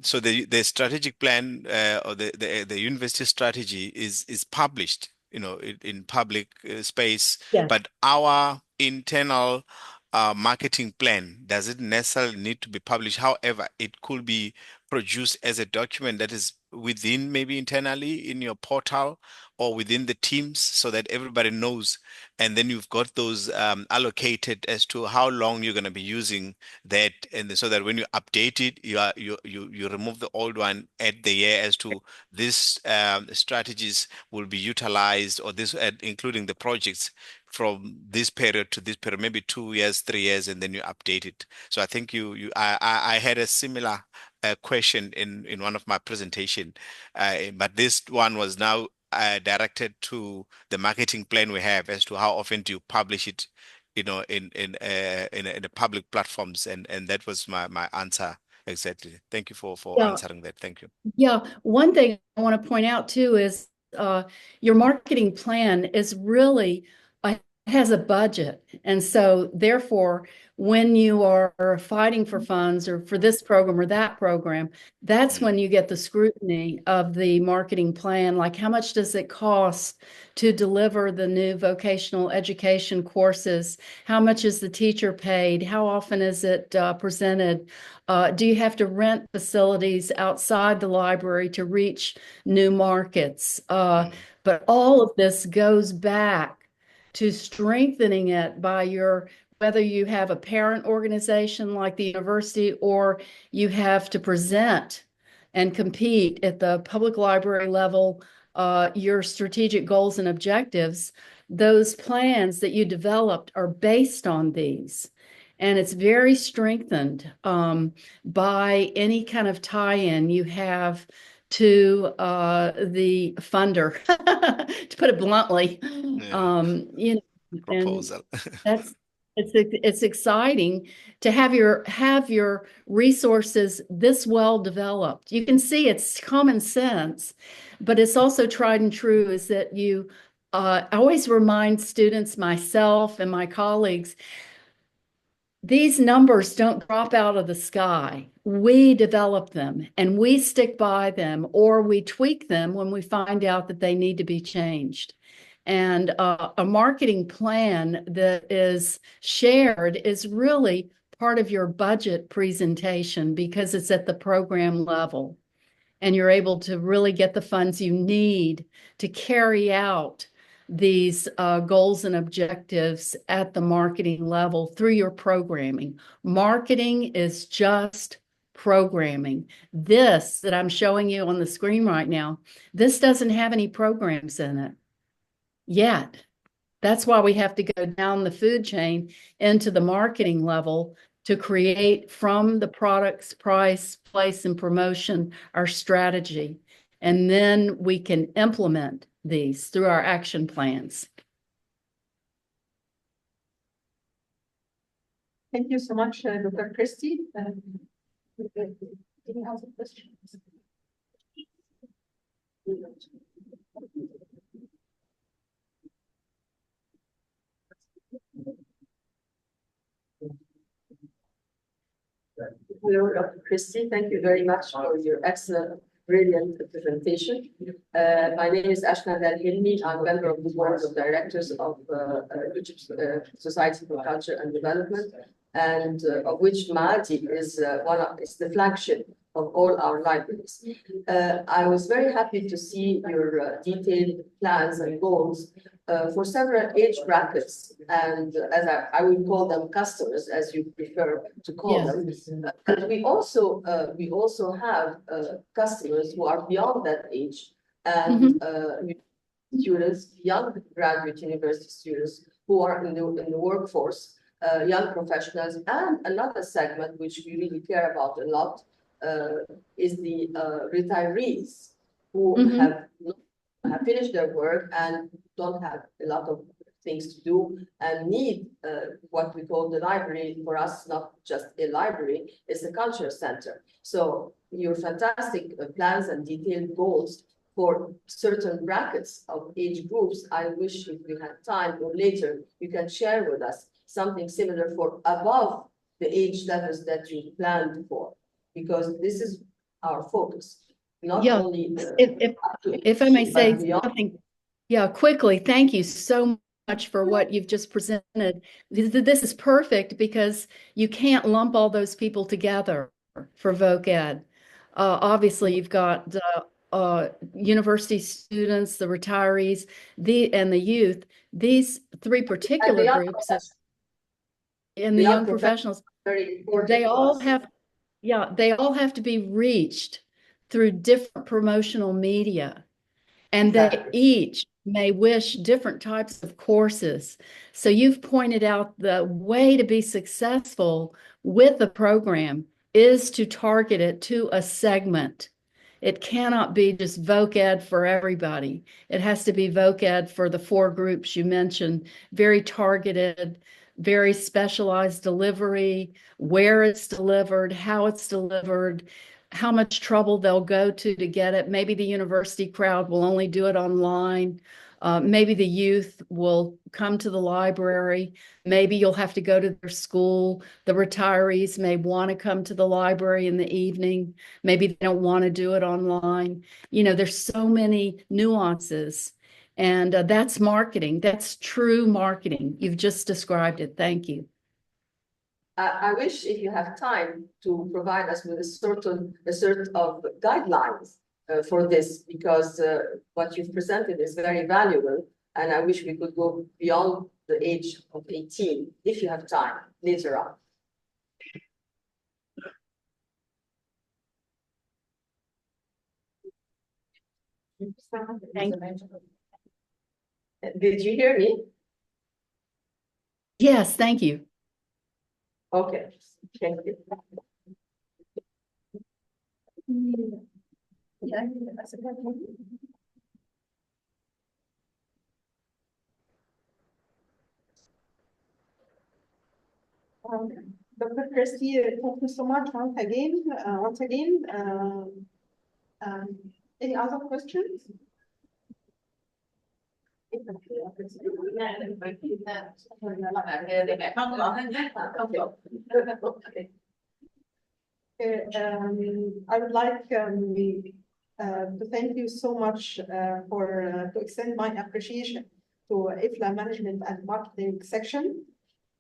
So the strategic plan or the university strategy is published, in public space. Yes. But our internal marketing plan doesn't necessarily need to be published. However, it could be produced as a document that is within, maybe internally in your portal or within the teams, so that everybody knows. And then you've got those allocated as to how long you're going to be using that, and so that when you update it, you remove the old one at the year as to this strategies will be utilized, or this including the projects from this period to this period, maybe 2 years, 3 years, and then you update it. So I think I had a similar question in one of my presentation, but this one was now directed to the marketing plan we have as to how often do you publish it, in the public platforms, and that was my answer Exactly. Thank you for Yeah. answering that. Thank you. Yeah, one thing I want to point out too is your marketing plan is really has a budget. And so therefore, when you are fighting for funds or for this program or that program, that's when you get the scrutiny of the marketing plan. Like, how much does it cost to deliver the new vocational education courses? How much is the teacher paid? How often is it presented? Do you have to rent facilities outside the library to reach new markets? But all of this goes back to strengthening it by whether you have a parent organization like the university or you have to present and compete at the public library level, your strategic goals and objectives, those plans that you developed are based on these. And it's very strengthened by any kind of tie-in you have to the funder, to put it bluntly. You know, Proposal. And it's exciting to have your resources this well developed. You can see it's common sense, but it's also tried and true. Is that you I always remind students, myself and my colleagues, these numbers don't drop out of the sky. We develop them and we stick by them, or we tweak them when we find out that they need to be changed. And a marketing plan that is shared is really part of your budget presentation because it's at the program level. And you're able to really get the funds you need to carry out these goals and objectives at the marketing level through your programming. Marketing is just programming. This that I'm showing you on the screen right now, this doesn't have any programs in it yet. That's why we have to go down the food chain into the marketing level to create from the product's price, place, and promotion our strategy. And then we can implement these through our action plans. Thank you so much, Dr. Christie. Any other questions? Hello, Dr. Christie. Thank you very much for your excellent, brilliant presentation. My name is Ashna Dalhilmi. I'm member of the board of directors of Egypt Society for Culture and Development, and of which Maadi is the flagship of all our libraries. I was very happy to see your detailed plans and goals for several age brackets, and as I would call them customers, as you prefer to call them. And we also have customers who are beyond that age, and students, young graduate university students who are in the workforce, young professionals, and another segment which we really care about a lot is the retirees who have finished their work and don't have a lot of things to do and need what we call the library. For us, not just a library, it's a culture center. So your fantastic plans and detailed goals for certain brackets of age groups, I wish if we had time or later, you can share with us something similar for above the age levels that you planned for, because this is our focus. Not only if I may say something, quickly. Thank you so much for what you've just presented. This is perfect because you can't lump all those people together for Voc Ed. Obviously, you've got university students, the retirees, and the youth. These three particular groups, and the young professionals, they all have to be reached through different promotional media, and they each may wish different types of courses. So you've pointed out the way to be successful with the program is to target it to a segment. It cannot be just Voc Ed for everybody. It has to be Voc Ed for the four groups you mentioned, very targeted, very specialized delivery, where it's delivered, how it's delivered, how much trouble they'll go to get it. Maybe the university crowd will only do it online. Maybe the youth will come to the library. Maybe you'll have to go to their school. The retirees may want to come to the library in the evening. Maybe they don't want to do it online. You know, there's so many nuances. And that's marketing. That's true marketing. You've just described it. Thank you. I wish if you have time to provide us with a sort of guidelines for this, because what you've presented is very valuable, and I wish we could go beyond the age of 18 if you have time later on. Thank you. Did you hear me? Yes, thank you. Okay, thank you. Dr. Christie, thank you so much once again. Any other questions? I would like to thank you so much to extend my appreciation to IFLA Management and Marketing Section,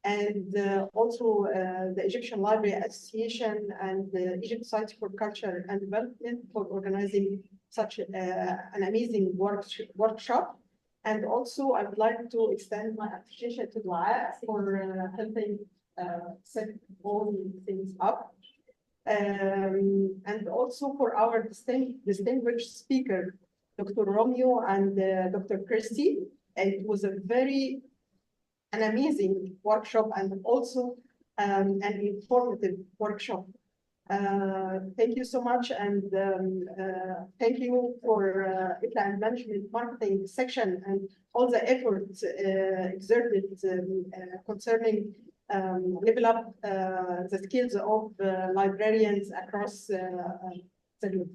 and also the Egyptian Library Association and the Egypt Society for Culture and Development for organizing such an amazing workshop. And also, I would like to extend my appreciation to Dua for helping set all things up. And also for our distinguished speaker, Dr. Romeo and Dr. Christie. It was an amazing workshop and also an informative workshop. Thank you so much, and thank you for IFLA Management Marketing Section and all the efforts exerted concerning level up the skills of librarians across the group.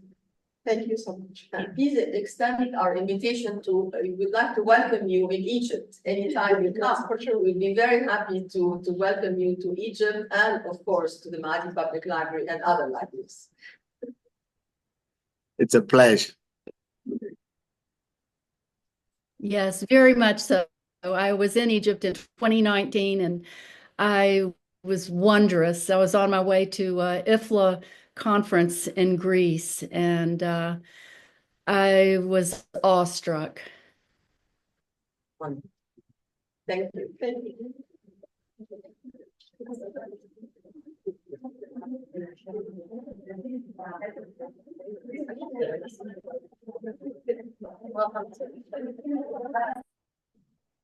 Thank you so much. Please extend our invitation to, we would like to welcome you in Egypt anytime you come. For sure. We'd be very happy to welcome you to Egypt and, of course, to the Maadi Public Library and other libraries. It's a pleasure. Yes, very much so. I was in Egypt in 2019 and I was wondrous. I was on my way to IFLA conference in Greece, and I was awestruck. Thank you. Thank you. Welcome.